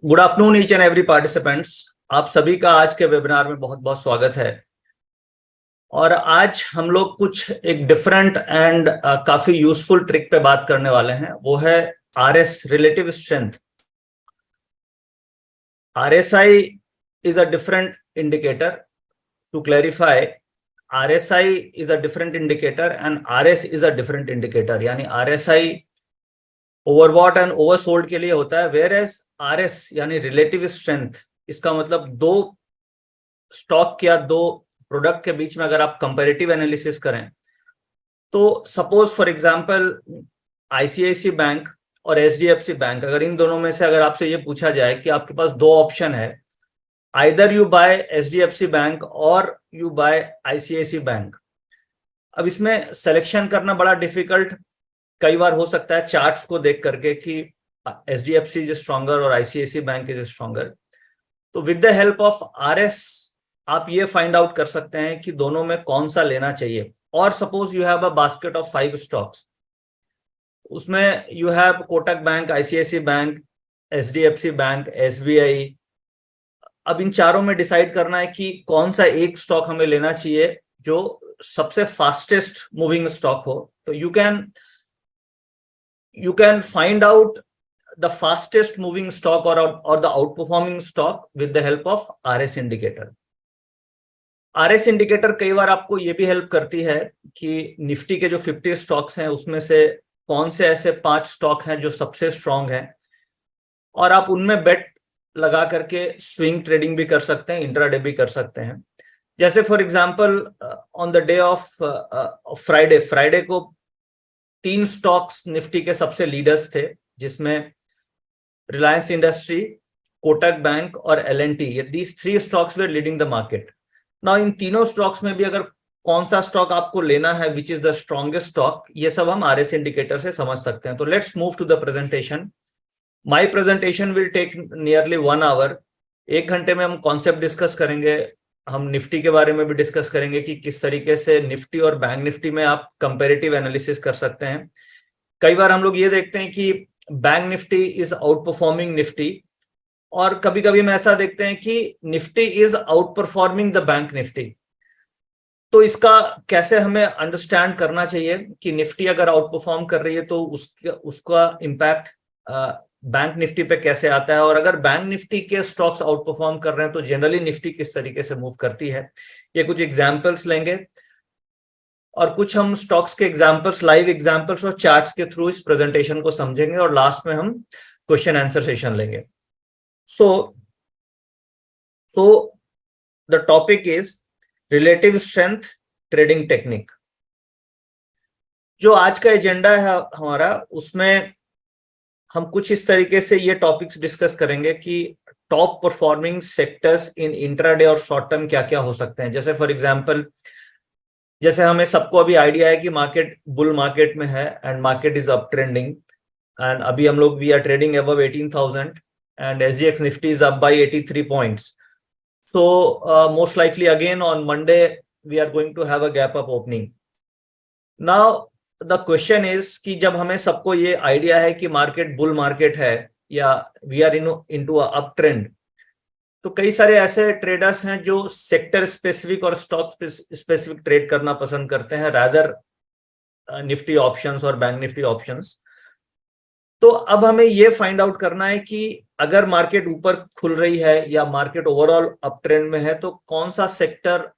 Good afternoon each and every participants. आप सभी का आज के वेबिनार में बहुत बहुत स्वागत है। और आज हम लोग कुछ एक डिफरेंट एंड काफी यूजफुल ट्रिक पे बात करने वाले हैं, वो है RS, relative strength. RSI is a different indicator. To clarify, RSI is a different indicator and RS is a different indicator. यानी आरएसआई ओवरबॉट एंड ओवरसोल्ड के लिए होता है, वेयर एज आरएस यानी रिलेटिव स्ट्रेंथ, इसका मतलब दो स्टॉक या दो प्रोडक्ट के बीच में अगर आप कंपैरेटिव एनालिसिस करें तो suppose for example ICICI bank और एचडीएफसी बैंक, अगर इन दोनों में से अगर आपसे ये पूछा जाए कि आपके पास दो ऑप्शन है, either you buy HDFC bank और यू बाय आईसीआईसी बैंक। अब इसमें सिलेक्शन करना बड़ा डिफिकल्ट कई बार हो सकता है चार्ट्स को देख करके कि एचडीएफसी इज स्ट्रॉन्गर और आईसीआईसी बैंक इज स्ट्रॉन्गर। तो with the help of RS आप ये फाइंड आउट कर सकते हैं कि दोनों में कौन सा लेना चाहिए। और suppose you have a basket of 5 stocks, उसमें you have Kotak bank, ICICI bank, HDFC bank, SBI. अब इन चारों में डिसाइड करना है कि कौन सा एक स्टॉक हमें लेना चाहिए जो सबसे फास्टेस्ट मूविंग स्टॉक हो। तो you can find out the fastest moving stock or the outperforming stock with the help of RS indicator. RS indicator कई बार आपको ये भी हेल्प करती है कि निफ्टी के जो 50 स्टॉक्स हैं उसमें से कौन से ऐसे 5 स्टॉक हैं जो सबसे स्ट्रांग हैं, और आप उनमें बेट लगा करके स्विंग ट्रेडिंग भी कर सकते हैं, इंट्राडे भी कर सकते हैं। जैसे for example on the day of Friday को 3 स्टॉक्स निफ्टी के सबसे लीडर्स थे, जिसमें रिलायंस इंडस्ट्री, कोटक बैंक और एल&टी, ये these 3 stocks were leading the market. Now in तीनों स्टॉक्स में भी अगर कौन सा स्टॉक आपको लेना है, which is the strongest stock, ये सब हम आरएस इंडिकेटर से समझ सकते हैं। तो let's move to the presentation. My presentation will take nearly 1 hour. 1 घंटे में हम कॉन्सेप्ट डिस्कस करेंगे, हम निफ्टी के बारे में भी डिस्कस करेंगे कि किस तरीके से निफ्टी और बैंक निफ्टी में आप कंपेरेटिव एनालिसिस कर सकते हैं। कई बार हम लोग ये देखते हैं कि bank Nifty is out performing Nifty, और कभी कभी हम ऐसा देखते हैं कि Nifty is outperforming the bank Nifty. तो इसका कैसे हमें अंडरस्टैंड करना चाहिए कि निफ्टी अगर आउट परफॉर्म कर रही है तो उसका इम्पैक्ट बैंक निफ्टी पे कैसे आता है, और अगर बैंक निफ्टी के स्टॉक्स आउट परफॉर्म कर रहे हैं तो जनरली निफ्टी किस तरीके से मूव करती है। ये कुछ एग्जाम्पल्स लेंगे और कुछ हम स्टॉक्स के एग्जांपल्स, लाइव एग्जांपल्स और चार्ट्स के थ्रू इस प्रेजेंटेशन को समझेंगे, और लास्ट में हम क्वेश्चन आंसर सेशन लेंगे। So the topic is relative strength trading technique. जो आज का एजेंडा है हमारा, उसमें हम कुछ इस तरीके से ये टॉपिक्स डिस्कस करेंगे कि top performing sectors in intraday और शॉर्ट टर्म क्या क्या हो सकते हैं। जैसे फॉर एग्जांपल, जैसे हमें सबको अभी आइडिया है कि मार्केट बुल मार्केट में है and market is up trending, and अभी हम लोग we are trading above 18,000 and SGX Nifty is up by 83 points. So most likely again on Monday we are going to have a gap up opening. Now the question is कि जब हमें सबको ये idea है कि market bull market है या we are into up trend, तो कई सारे ऐसे ट्रेडर्स हैं जो सेक्टर स्पेसिफिक और स्टॉक स्पेसिफिक ट्रेड करना पसंद करते हैं रादर निफ्टी ऑप्शंस और बैंक निफ्टी ऑप्शंस। तो अब हमें ये फाइंड आउट करना है कि अगर मार्केट ऊपर खुल रही है या मार्केट ओवरऑल अप ट्रेंड में है तो कौन सा सेक्टर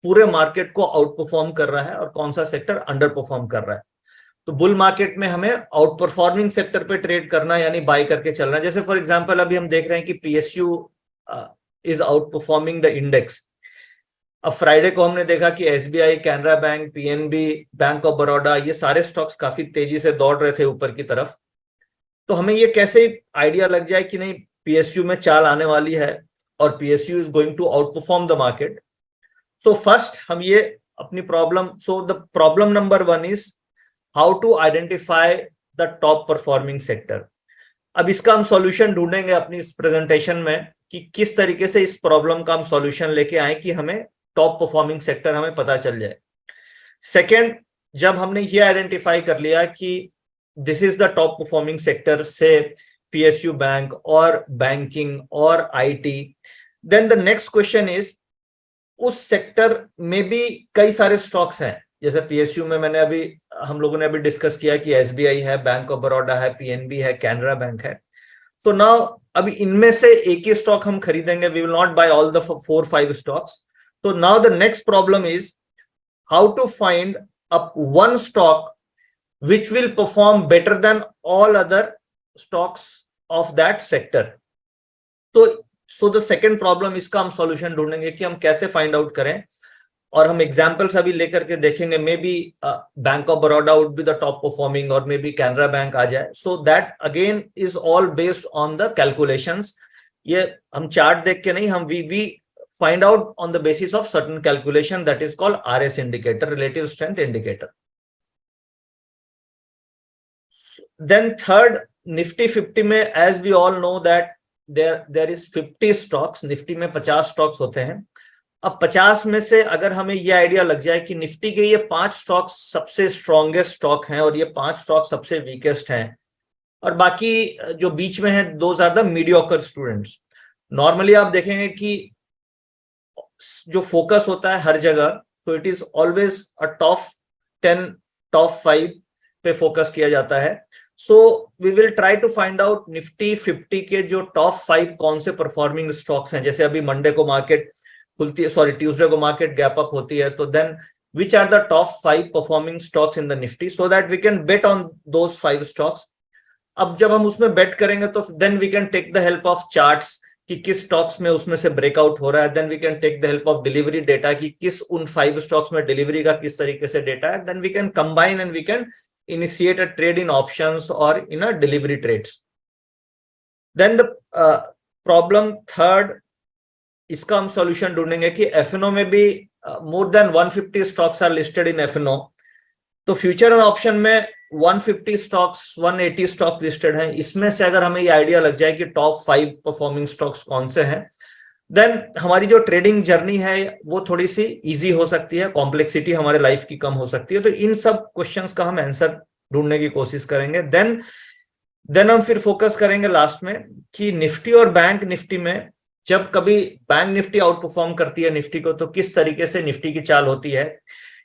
पूरे मार्केट को आउट परफॉर्म कर रहा है और कौन सा सेक्टर अंडर परफॉर्म कर रहा है। तो बुल मार्केट में हमें आउट परफॉर्मिंग सेक्टर पे ट्रेड करना है, यानी बाय करके चलना है। जैसे फॉर एग्जांपल अभी हम देख रहे हैं कि PSU is outperforming the index. अब फ्राइडे को हमने देखा कि SBI, Canara bank, PNB, bank of Baroda, ये सारे स्टॉक्स काफी तेजी से दौड़ रहे थे ऊपर की तरफ। तो हमें ये कैसे आइडिया लग जाए कि नहीं पीएसयू में चाल आने वाली है और PSU is going to outperform the market. So first हम ये अपनी problem, so the problem number 1 is how to identify the top performing sector. अब इसका हम सॉल्यूशन ढूंढेंगे अपनी इस प्रेजेंटेशन में कि किस तरीके से इस प्रॉब्लम का हम सॉल्यूशन लेके आए कि हमें टॉप परफॉर्मिंग सेक्टर हमें पता चल जाए। सेकंड, जब हमने ये आइडेंटिफाई कर लिया कि this is the top performing sector, से PSU बैंक और बैंकिंग और IT, then the next question is उस सेक्टर में भी कई सारे स्टॉक्स हैं। जैसे PSU में हम लोगों ने अभी डिस्कस किया कि SBI है, बैंक ऑफ बड़ौदा है, PNB है, कैनरा बैंक है। तो नाउ अभी इनमें से एक ही स्टॉक हम खरीदेंगे, we will not buy all the 4-5 stocks. तो now the next problem is how to find a one stock which will perform better than all other stocks of that sector. तो so the second problem, इसका हम solution ढूंढेंगे कि हम कैसे find out करें, और हम एग्जांपल्स अभी लेकर के देखेंगे। Maybe bank of Baroda would be the top performing और मे बी कैनरा बैंक आ जाए। So that again is all based on the calculations. ये हम चार्ट देख के नहीं, हम we find out on the basis of certain calculation, that is called RS indicator, relative strength indicator. Then third, Nifty 50 में as we all know that there is 50 stocks. Nifty में 50 stocks होते हैं। अब 50 में से अगर हमें ये आइडिया लग जाए कि निफ्टी के ये 5 स्टॉक्स सबसे स्ट्रॉन्गेस्ट स्टॉक हैं और ये 5 स्टॉक सबसे वीकेस्ट हैं, और बाकी जो बीच में है those are the mediocre students. Normally आप देखेंगे कि जो फोकस होता है हर जगह, तो it is always a top 10, top 5 पे फोकस किया जाता है। So we will try to find out Nifty 50 के जो टॉप 5 कौन से परफॉर्मिंग स्टॉक्स हैं। जैसे अभी मंडे को मार्केट खुलती है, सॉरी ट्यूसडे को मार्केट गैप अप होती है, तो then which are the top 5 performing stocks in the Nifty, so that we can bet on those 5 stocks. अब जब हम उसमें बेट करेंगे तो then we can take the help of charts कि किस स्टॉक्स में उसमें से ब्रेकआउट हो रहा है। then we can take the help of delivery data कि किस उन 5 स्टॉक्स में डिलीवरी का किस तरीके से डेटा है। then we can combine and we can initiate a trade in options or in a delivery trades. Then the problem third, इसका हम सॉल्यूशन ढूंढेंगे कि FNO में भी more than 150 stocks are listed in FNO। तो future और option में 150 stocks, 180 stock listed हैं। इसमें से अगर हमें ये आइडिया लग जाए कि टॉप 5 परफॉर्मिंग स्टॉक्स कौन से हैं, देन हमारी जो ट्रेडिंग जर्नी है वो थोड़ी सी इजी हो सकती है, कॉम्प्लेक्सिटी हमारे लाइफ की कम हो सकती है। तो इन सब क्वेश्चंस का हम आंसर ढूंढने की कोशिश करेंगे। देन हम फिर फोकस करेंगे लास्ट में कि निफ्टी और बैंक निफ्टी में जब कभी बैंक निफ्टी आउट परफॉर्म करती है निफ्टी को, तो किस तरीके से निफ्टी की चाल होती है।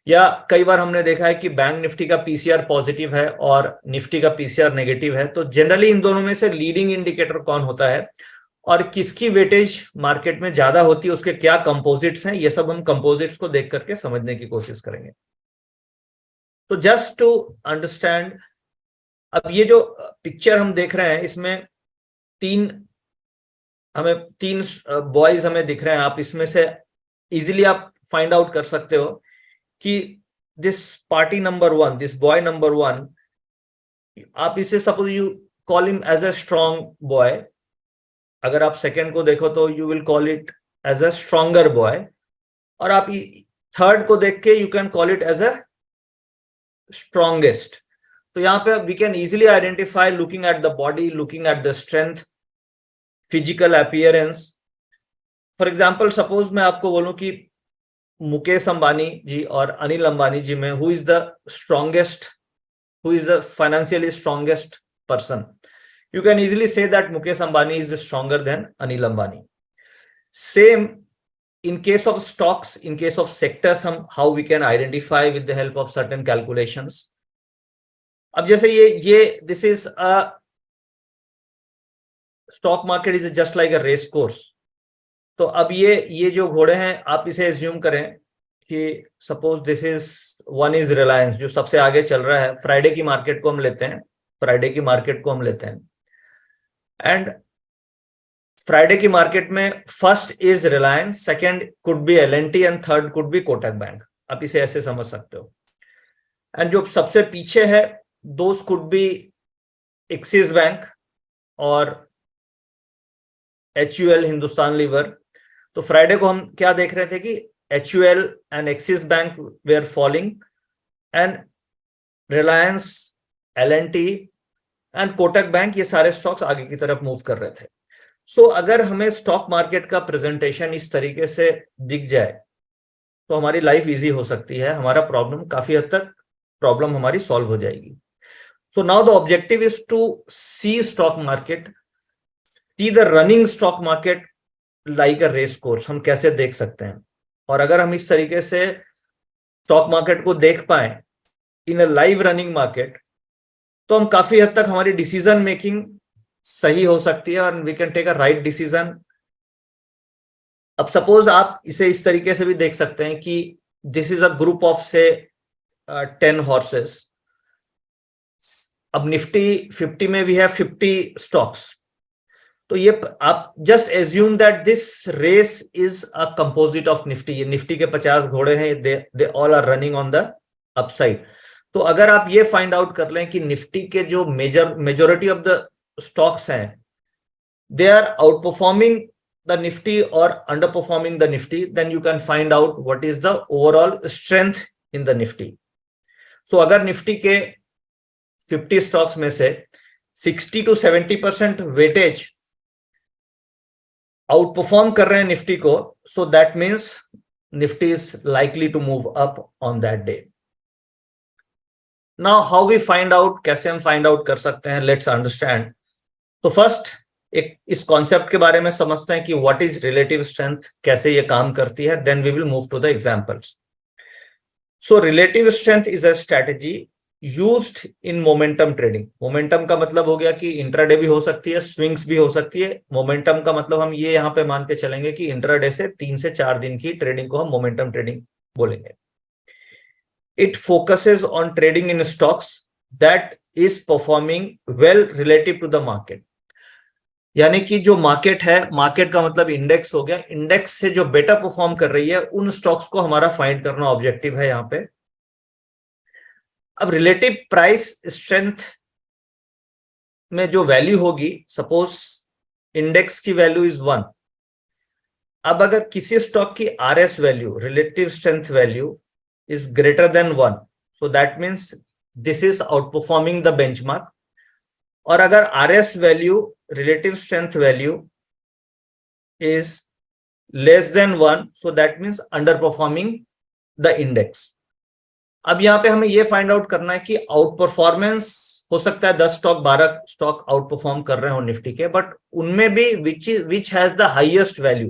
या कई बार हमने देखा है कि बैंक निफ्टी का पीसीआर पॉजिटिव है और निफ्टी का पीसीआर नेगेटिव है। तो जनरली इन दोनों में से लीडिंग इंडिकेटर कौन होता है और किसकी वेटेज मार्केट में ज्यादा होती है, उसके क्या कंपोजिट्स हैं, ये सब हम कंपोजिट्स को देख करके समझने की कोशिश करेंगे। तो जस्ट टू अंडरस्टैंड, अब ये जो पिक्चर हम देख रहे हैं इसमें तीन बॉयज हमें दिख रहे हैं। आप इसमें से इजीली आप फाइंड आउट कर सकते हो कि this party number 1, this boy number 1, आप इसे suppose you call him as a strong boy. अगर आप सेकंड को देखो तो you will call it as a stronger boy, और आप थर्ड को देख के you can call it as a strongest. तो यहाँ पे we can easily identify looking at the body, looking at the strength, physical appearance. For example suppose मैं आपको बोलूं कि मुकेश अंबानी जी और अनिल अंबानी जी में who is the strongest, who is the financially strongest person, you can easily say that Mukesh Ambani is stronger than Anil Ambani. Same in case of stocks, in case of sectors, how we can identify with the help of certain calculations. अब जैसे ये this is a stock market is just like a race course. तो अब ये जो घोड़े हैं आप इसे एज्यूम करें कि suppose this is one is Reliance जो सबसे आगे चल रहा है। फ्राइडे की मार्केट को हम लेते हैं, फ्राइडे की मार्केट को हम लेते हैं, एंड फ्राइडे की मार्केट में first is Reliance, second could be L&T and third could be Kotak bank. आप इसे ऐसे समझ सकते हो। एंड जो सबसे पीछे है those could be Axis bank और HUL, हिंदुस्तान लीवर। तो फ्राइडे को हम क्या देख रहे थे कि HUL and Axis bank were falling and Reliance, L&T and Kotak bank, ये सारे स्टॉक्स आगे की तरफ मूव कर रहे थे। सो अगर हमें स्टॉक मार्केट का प्रेजेंटेशन इस तरीके से दिख जाए तो हमारी लाइफ इजी हो सकती है, हमारा प्रॉब्लम काफी हद तक प्रॉब्लम हमारी सॉल्व हो जाएगी। So now the objective is to see stock market, see the running stock market like a race course. हम कैसे देख सकते हैं, और अगर हम इस तरीके से स्टॉक मार्केट को देख पाए इन अ लाइव रनिंग मार्केट, तो हम काफी हद तक हमारी डिसीजन मेकिंग सही हो सकती है और we can take a right decision. अब सपोज आप इसे इस तरीके से भी देख सकते हैं कि this is a group of से 10 हॉर्सेस. अब निफ्टी 50 में भी है 50 स्टॉक्स. तो ये आप just assume that this race is a composite of Nifty. ये निफ्टी के 50 घोड़े हैं, they all are running on the upside. तो अगर आप ये फाइंड आउट कर लें कि निफ्टी के जो मेजोरिटी ऑफ द स्टॉक्स हैं, they are outperforming the Nifty और underperforming the Nifty, then you can find out what is the overall strength in the Nifty. So अगर निफ्टी के 50 स्टॉक्स में से 60 to 70% वेटेज आउट परफॉर्म कर रहे हैं निफ्टी को, so that means Nifty is likely to move up on that day. Now how we find out, कैसे हम फाइंड आउट कर सकते हैं, लेट्स अंडरस्टैंड. तो फर्स्ट एक इस कॉन्सेप्ट के बारे में समझते हैं कि व्हाट इज रिलेटिव स्ट्रेंथ, कैसे ये काम करती है, then we will move to the examples. So relative strength is a strategy used in momentum trading. Momentum का मतलब हो गया कि इंट्राडे भी हो सकती है, स्विंग्स भी हो सकती है. मोमेंटम का मतलब हम ये यहाँ पे मान के चलेंगे कि इंट्राडे से 3 से 4 दिन की ट्रेडिंग को हम मोमेंटम ट्रेडिंग बोलेंगे. It focuses on trading in stocks that is performing well relative to the market. यानी कि जो मार्केट है, मार्केट का मतलब इंडेक्स हो गया, इंडेक्स से जो बेटर परफॉर्म कर रही है उन स्टॉक्स को हमारा फाइंड करना ऑब्जेक्टिव है यहाँ पे. अब रिलेटिव प्राइस स्ट्रेंथ में जो वैल्यू होगी, सपोज इंडेक्स की वैल्यू इज 1. अब अगर किसी स्टॉक की RS value, relative strength value is greater than 1, so that means this is outperforming the benchmark. और अगर RS value, relative strength value is less than 1, so that means under performing the index. अब यहाँ पे हमें ये find out करना है कि आउट परफॉर्मेंस हो सकता है 10 स्टॉक 12 स्टॉक आउट परफॉर्म कर रहे हो निफ्टी के, बट उनमें भी which has the highest value.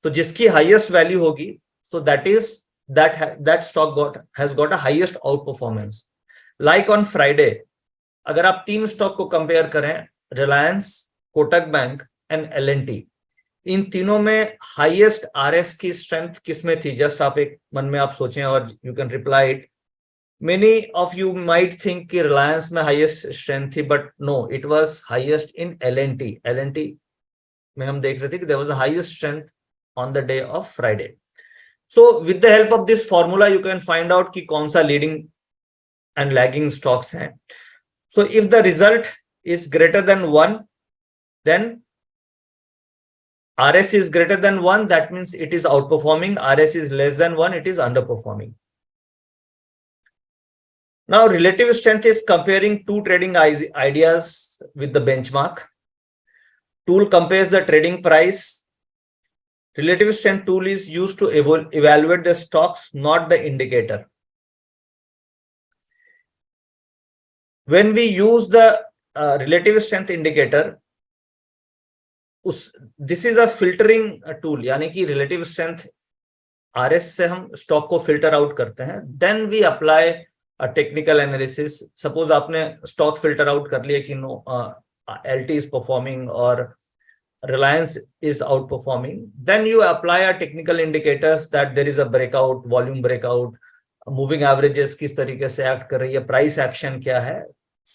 तो जिसकी हाईएस्ट वैल्यू होगी, so that is that stock has got a highest outperformance. Like on Friday अगर आप 3 स्टॉक को कंपेयर करें, Reliance, Kotak bank and L and T, इन तीनों में हाईएस्ट आरएस की स्ट्रेंथ किसमें थी? जस्ट आप एक मन में आप सोचें और you can reply it. Many of you might think कि रिलायंस में हाईएस्ट स्ट्रेंथ थी, but no, it was highest in L&T. L&T में हम देख रहे थे कि there was a highest strength on the day of Friday. So with the help of this formula you can find out कि कौन सा लीडिंग एंड लैगिंग स्टॉक्स हैं. So if the result is greater than 1, then RS is greater than 1, that means it is outperforming. RS is less than 1, it is underperforming. Now, relative strength is comparing two trading ideas with the benchmark. Tool compares the trading price. Relative strength tool is used to evaluate the stocks, not the indicator. When we use the relative strength indicator, this is a filtering tool. यानी कि relative strength RS से हम stock को filter out करते हैं, then we apply a technical analysis. Suppose आपने stock filter out कर लिया कि नो, एलटी इज परफॉर्मिंग और Reliance is outperforming, then you apply a technical indicators that there is a breakout, volume breakout, moving averages किस तरीके से act कर रही है, प्राइस एक्शन क्या है.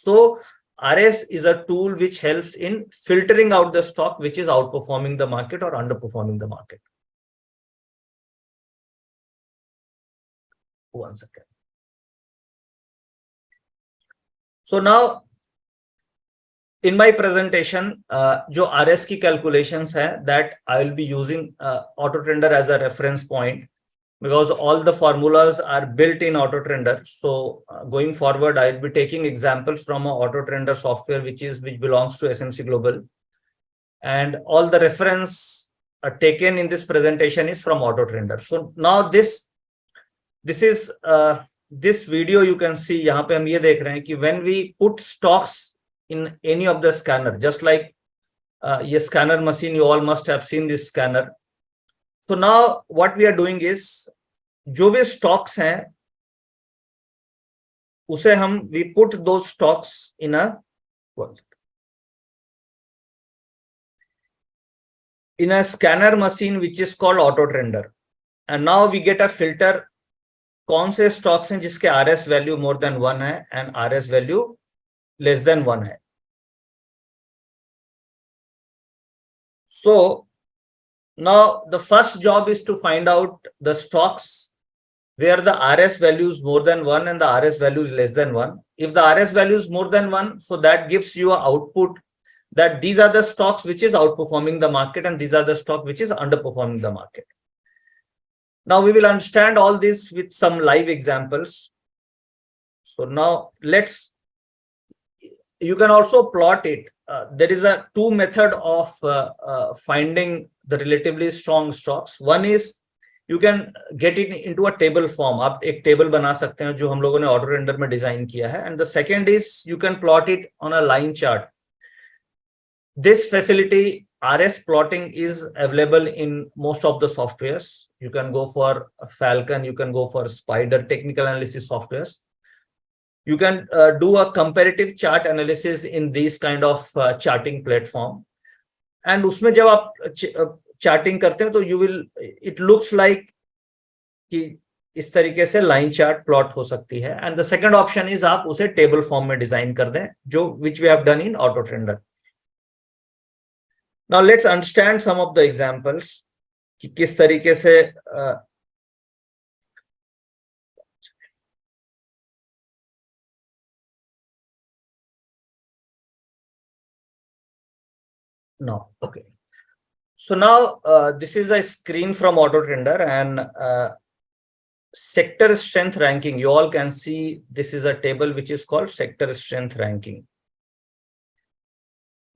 सो RS is a tool which helps in filtering out the stock which is outperforming the market or underperforming the market. One second. So now in my presentation, जो RS की calculations है, that I will be using AutoTrender as a reference point because all the formulas are built in AutoTrender. So going forward, I will be taking examples from a AutoTrender software which belongs to SMC Global, and all the reference taken in this presentation is from AutoTrender. So now this is this video you can see, यहाँ पे हम ये देख रहे हैं कि when we put stocks in any of the scanner, just like ये scanner machine, you all must have seen this scanner. So now what we are doing is, जो भी stocks हैं उसे हम we put those stocks in a scanner machine which is called auto trender, and now we get a filter कौन से stocks हैं जिसके RS value more than 1 है and RS value less than 1 है. So now the first job is to find out the stocks where the RS value is more than 1 and the RS value is less than 1. If the RS value is more than 1, so that gives you an output that these are the stocks which is outperforming the market and these are the stock which is underperforming the market. Now we will understand all this with some live examples. So now you can also plot it. There is a two method of finding the relatively strong stocks. One is you can get it into a table form. आप एक table बना सकते हैं जो हम लोगों ने auto render में डिजाइन किया है. And the second is you can plot it on a line chart. This facility, RS plotting, is available in most of the softwares. You can go for Falcon, you can go for Spider, technical analysis softwares. You can do a comparative chart analysis in these kind of charting platform. And उसमें जब आप charting करते हैं तो it looks like कि इस तरीके से line chart plot हो सकती है. And the second option is आप उसे table form में डिजाइन कर दें, which we have done in auto trender. Now let's understand some of the examples कि किस तरीके से no, okay. So now this is a screen from auto trender and sector strength ranking. You all can see this is a table which is called sector strength ranking.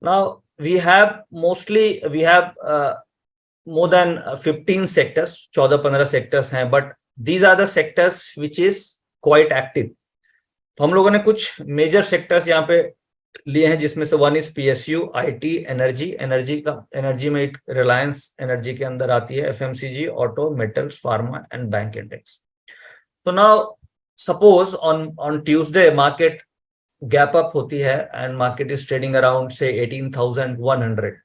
Now we have more than 15 sectors, 14-15 sectors हैं, but these are the sectors which is quite active. तो हम लोगों ने कुछ major sectors यहाँ पे लिए हैं जिसमें से one is PSU, IT, energy में Reliance Energy के अंदर आती है, FMCG, auto, metals, pharma and bank index. So now suppose on Tuesday market gap up होती है and market is trading around say 18,100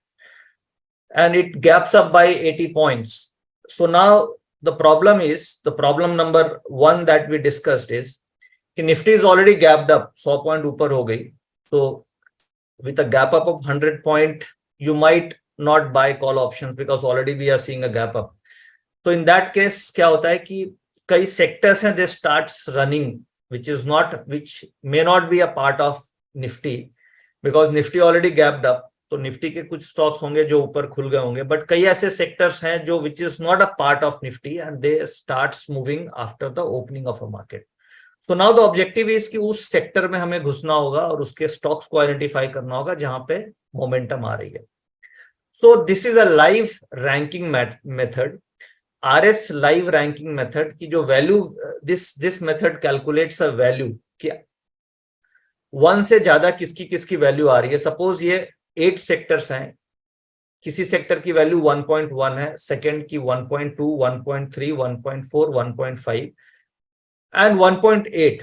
and it gaps up by 80 points. So now the problem number 1 that we discussed is Nifty is already gapped up, 100 point ऊपर हो गई. So with a gap up of 100 point, you might not buy call options because already we are seeing a gap up. So in that case क्या होता है कि कई sectors हैं, they starts running which may not be a part of Nifty because Nifty already gapped up. तो Nifty के कुछ stocks होंगे जो ऊपर खुल गए होंगे, but कई ऐसे sectors हैं जो which is not a part of Nifty and they starts moving after the opening of a market. So now the objective is कि उस सेक्टर में हमें घुसना होगा और उसके स्टॉक्स को आइडेंटिफाई करना होगा जहां पे मोमेंटम आ रही है. So this is a live ranking method, RS live ranking method की जो value this method calculates a value कि 1 से ज्यादा किसकी वैल्यू आ रही है. सपोज ये 8 सेक्टर्स हैं, किसी सेक्टर की वैल्यू 1.1 है, सेकंड की 1.2, 1.3, 1.4, 1.5 and 1.8,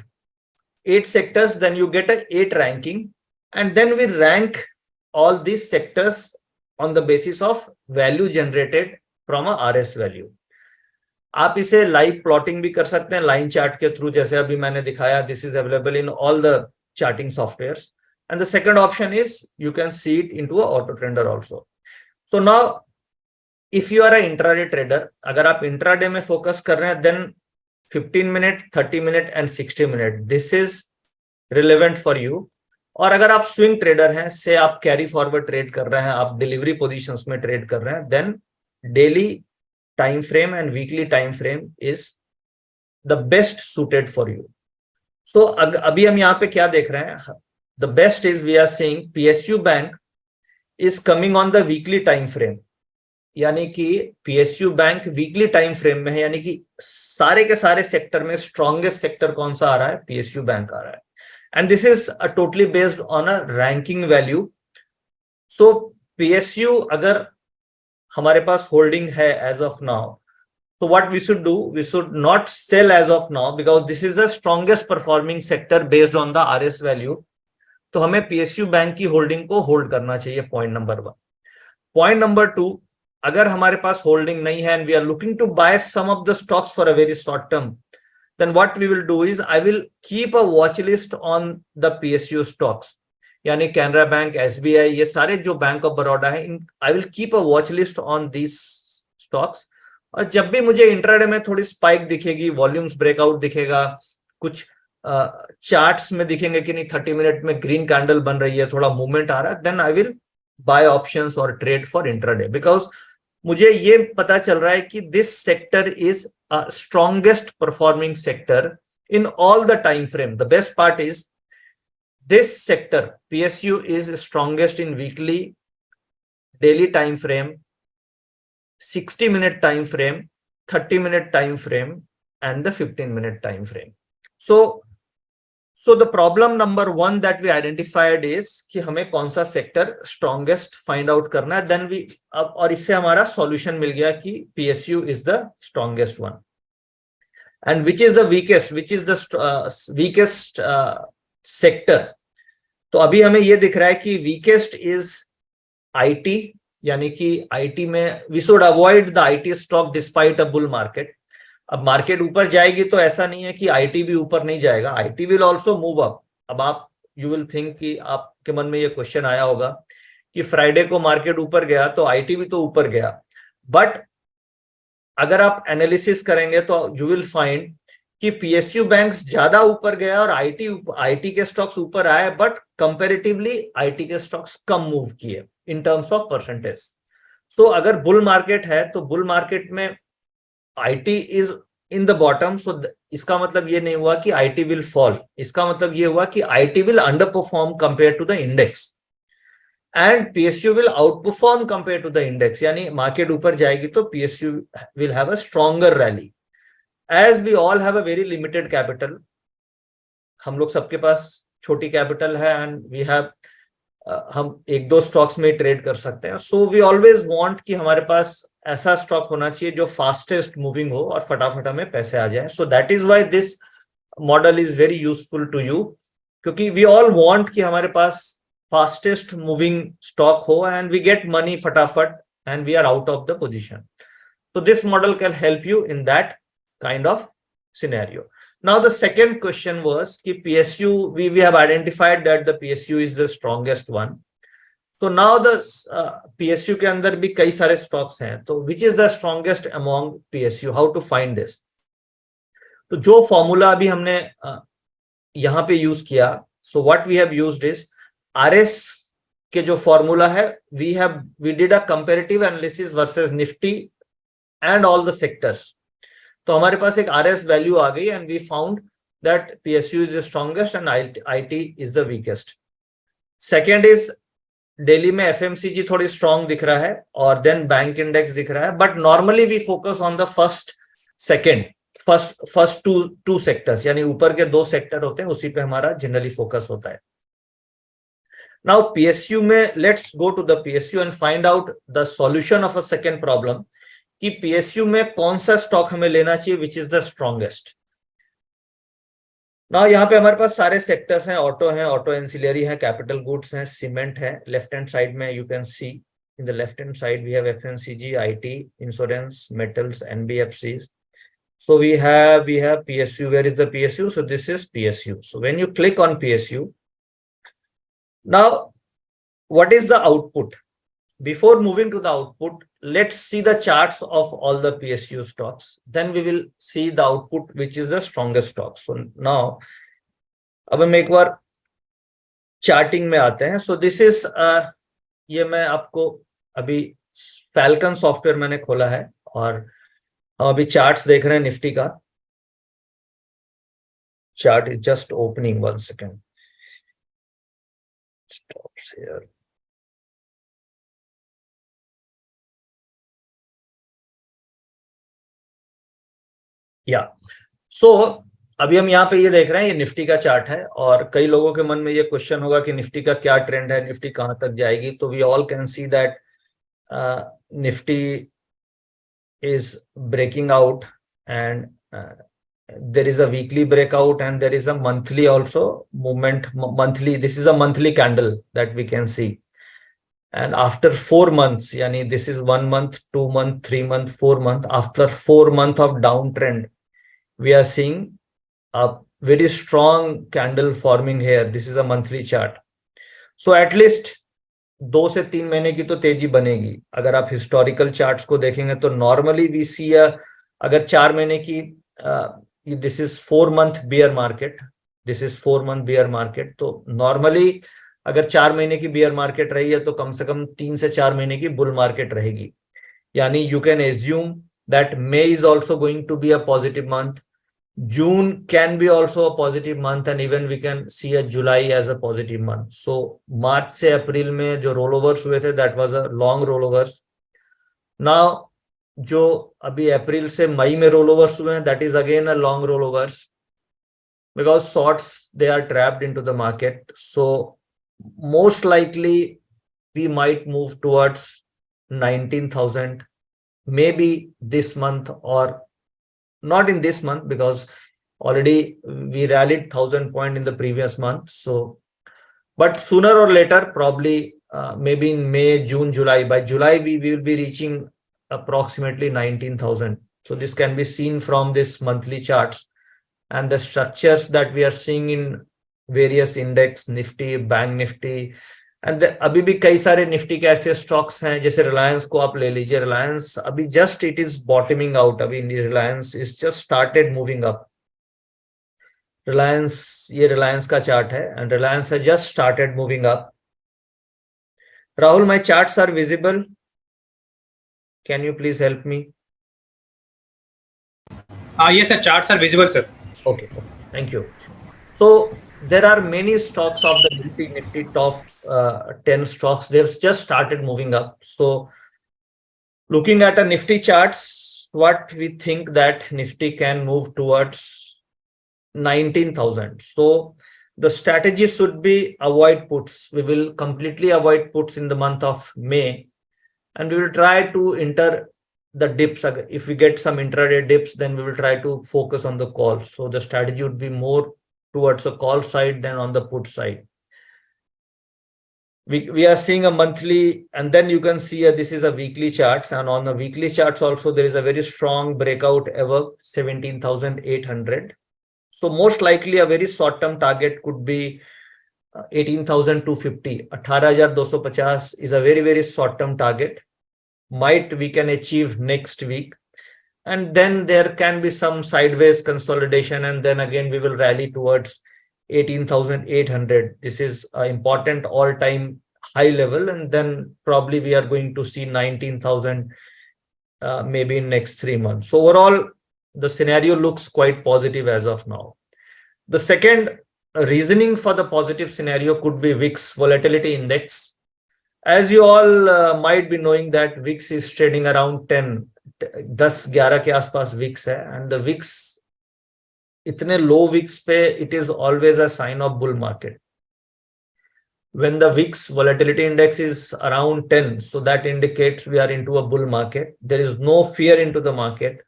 8 sectors, then you get a 8 ranking and then we rank all these sectors on the basis of value generated from a RS value. आप इसे लाइव प्लॉटिंग भी कर सकते हैं लाइन चार्ट के थ्रू, जैसे अभी मैंने दिखाया. This is available in all the charting softwares and the second option is you can see it into a auto trender also. So now if you are a intraday trader, अगर आप intraday में focus कर रहे हैं then 15 minute, 30 minute and 60 minute this is relevant for you. और अगर आप swing trader हैं, से आप कैरी फॉरवर्ड ट्रेड कर रहे हैं, आप डिलीवरी पोजीशंस में ट्रेड कर रहे हैं, then daily time frame and weekly time frame is the best suited for you. So अभी हम यहाँ पे क्या देख रहे हैं, the best is we are seeing PSU Bank is coming on the weekly time frame. यानी कि PSU bank weekly time frame में है, यानी कि सारे के सारे सेक्टर में स्ट्रॉन्गेस्ट सेक्टर कौन सा आ रहा है, पीएसयू बैंक आ रहा है। And this is totally based on a ranking value. So PSU अगर हमारे पास होल्डिंग है as of now, so what we should do, we should not sell as of now because this is the strongest performing sector based on the RS value। तो हमें PSU bank की holding को hold करना चाहिए, point number 1। Point number 2, अगर हमारे पास holding नहीं है and we are looking to buy some of the stocks for a very short term, then what we will do is I will keep a watch list on the PSU stocks, यानी Canara bank, SBI, ये सारे जो bank of Baroda है, I will keep a watch list on these stocks. और जब भी मुझे intraday में थोड़ी स्पाइक दिखेगी, वॉल्यूम्स ब्रेकआउट दिखेगा, कुछ चार्ट्स में दिखेंगे कि नहीं 30 मिनट में ग्रीन कैंडल बन रही है, थोड़ा मूवमेंट आ रहा है, then I will buy options और ट्रेड फॉर इंट्राडे, बिकॉज मुझे ये पता चल रहा है कि this sector is a strongest performing sector in all the time frame. The best part is this sector PSU is strongest in weekly, daily time frame, 60-minute time frame, 30-minute time frame, and the 15-minute time frame। So the problem number 1 that we identified is कि हमें कौन सा sector strongest find out करना है, then we अब, और इससे हमारा सॉल्यूशन मिल गया कि PSU is the strongest one and which is the weakest sector। तो अभी हमें ये दिख रहा है कि वीकेस्ट इज आईटी, यानी कि आईटी में we should avoid the IT stock despite a bull market. अब मार्केट ऊपर जाएगी तो ऐसा नहीं है कि आईटी भी ऊपर नहीं जाएगा, IT will also move up. अब आप यू विल थिंक कि आपके मन में ये क्वेश्चन आया होगा कि फ्राइडे को मार्केट ऊपर गया तो आईटी भी तो ऊपर गया, बट अगर आप एनालिसिस करेंगे तो यू विल फाइंड कि पीएसयू बैंक्स ज्यादा ऊपर गया और आईटी के स्टॉक्स ऊपर आए, बट कंपैरेटिवली आईटी के स्टॉक्स कम मूव किए in terms of percentage. So अगर बुल मार्केट है तो बुल मार्केट में IT is in the bottom, so इसका मतलब ये नहीं हुआ कि आईटी विल फॉल, इसका मतलब ये हुआ कि IT will underperform compare to the index and PSU will outperform compare to the index. यानी मार्केट ऊपर जाएगी तो PSU will have a stronger rally. As we all have a very limited capital, हम लोग सबके पास छोटी capital है and we have हम एक दो स्टॉक्स में ट्रेड कर सकते हैं। सो वी ऑलवेज वांट कि हमारे पास ऐसा स्टॉक होना चाहिए जो फास्टेस्ट मूविंग हो और फटाफट हमें पैसे आ जाए। So that is why this model is very useful to you, क्योंकि वी ऑल वांट कि हमारे पास फास्टेस्ट मूविंग स्टॉक हो एंड वी गेट मनी फटाफट and we are out of the position. So this model can help you in that kind of scenario. Now the second question was कि PSU, we have identified that the PSU is the strongest one. So now the PSU के अंदर भी कई सारे stocks हैं, तो which is the strongest among PSU? How to find this? तो जो फॉर्मूला अभी हमने यहाँ पे यूज किया, so what we have used is RS के जो फॉर्मूला है, we did a comparative analysis versus Nifty and all the sectors। तो हमारे पास एक RS वैल्यू आ गई and we found that PSU is the strongest and IT is the weakest. Second is daily में FMCG थोड़ी strong दिख रहा है और देन बैंक इंडेक्स दिख रहा है, but normally we focus on the first two sectors, यानी ऊपर के 2 सेक्टर होते हैं, उसी पे हमारा जनरली फोकस होता है। नाउ PSU में let's go to the PSU and find out the solution of a second problem कि पीएसयू में कौन सा स्टॉक हमें लेना चाहिए विच इज द स्ट्रॉन्गेस्ट। ना यहाँ पे हमारे पास सारे सेक्टर्स हैं, ऑटो एंसिलरी है, कैपिटल गुड्स हैं, सीमेंट है। लेफ्ट हैंड साइड में you can see in the left hand side we have FMCG, IT, insurance, metals, NBFCs. So we have PSU. Where is the PSU? So this is PSU. So when you click on PSU, now what is the output? Before moving to the output, let's see the charts of all the PSU stocks. Then we will see the output, which is the strongest stock. So now, अब हम एक बार charting में आते हैं। So this is ये मैं आपको अभी फैल्कन सॉफ्टवेयर मैंने खोला है और हम अभी चार्ट्स देख रहे हैं निफ्टी का। Chart is just opening, 1 second. Stops here. या सो अभी हम यहाँ पे ये देख रहे हैं, ये निफ्टी का चार्ट है, और कई लोगों के मन में ये क्वेश्चन होगा कि निफ्टी का क्या ट्रेंड है, निफ्टी कहाँ तक जाएगी। तो we all can see that Nifty is breaking out, and there is a weekly breakout and there is a monthly also movement. Monthly, this is a monthly candle that we can see, and after 4 months, yani this is 1 month, 2 month, 3 month, 4 month, after 4 month of downtrend, we are seeing a very strong candle forming here. This is a monthly chart. So at least 2 से 3 महीने की तो तेजी बनेगी। अगर आप historical charts को देखेंगे तो नॉर्मली वी सी अगर 4 महीने की, this is 4 month beer market, this is 4 month beer market, तो नॉर्मली अगर 4 महीने की बियर मार्केट रही है तो कम से कम 3 से 4 महीने की बुल मार्केट रहेगी। यानी you can assume that May is also going to be a positive month, June can be also a positive month, and even we can see a July as a positive month. So March से अप्रैल में जो rollovers हुए थे, that was a long rollovers. Now जो अभी अप्रैल से मई में rollovers हुए हैं, that is again a long rollovers, because shorts they are trapped into the market. So most likely we might move towards 19,000 maybe this month, or not in this month, because already we rallied 1,000 point in the previous month. So but sooner or later, probably maybe in May, June, July, by July we will be reaching approximately 19,000. So this can be seen from this monthly charts and the structures that we are seeing in various index, Nifty, Bank Nifty, and अभी भी कई सारे Nifty के ऐसे stocks हैं, जैसे रिलायंस को आप ले लीजिए। रिलायंस अभी just it is bottoming out, अभी Reliance is just started moving up. Reliance, ये रिलायंस का चार्ट है, एंड रिलायंस है just started moving up. Rahul, my charts are visible, can you please help me? Yes, sir. Charts are visible, sir. Okay, thank you. So there are many stocks of the Nifty top 10 stocks. They've just started moving up. So looking at a Nifty charts, what we think that Nifty can move towards 19,000. So the strategy should be avoid puts. We will completely avoid puts in the month of May, and we will try to enter the dips. If we get some intraday dips, then we will try to focus on the calls. So the strategy would be more towards the call side than on the put side. We are seeing a monthly, and then you can see this is a weekly charts, and on the weekly charts also there is a very strong breakout above 17,800. So most likely a very short term target could be 18,250. 18,250 is a very short term target. Might we can achieve next week, and then there can be some sideways consolidation, and then again we will rally towards 18,800. This is an important all-time high level, and then probably we are going to see 19,000 maybe in next 3 months. So overall, the scenario looks quite positive as of now. The second reasoning for the positive scenario could be VIX volatility index. As you all might be knowing that VIX is trading around 10 11 के आसपास VIX है, and the VIX इतने low VIX पे it is always a sign of bull market. When the VIX volatility index is around 10, so that indicates we are into a bull market. There is no fear into the market.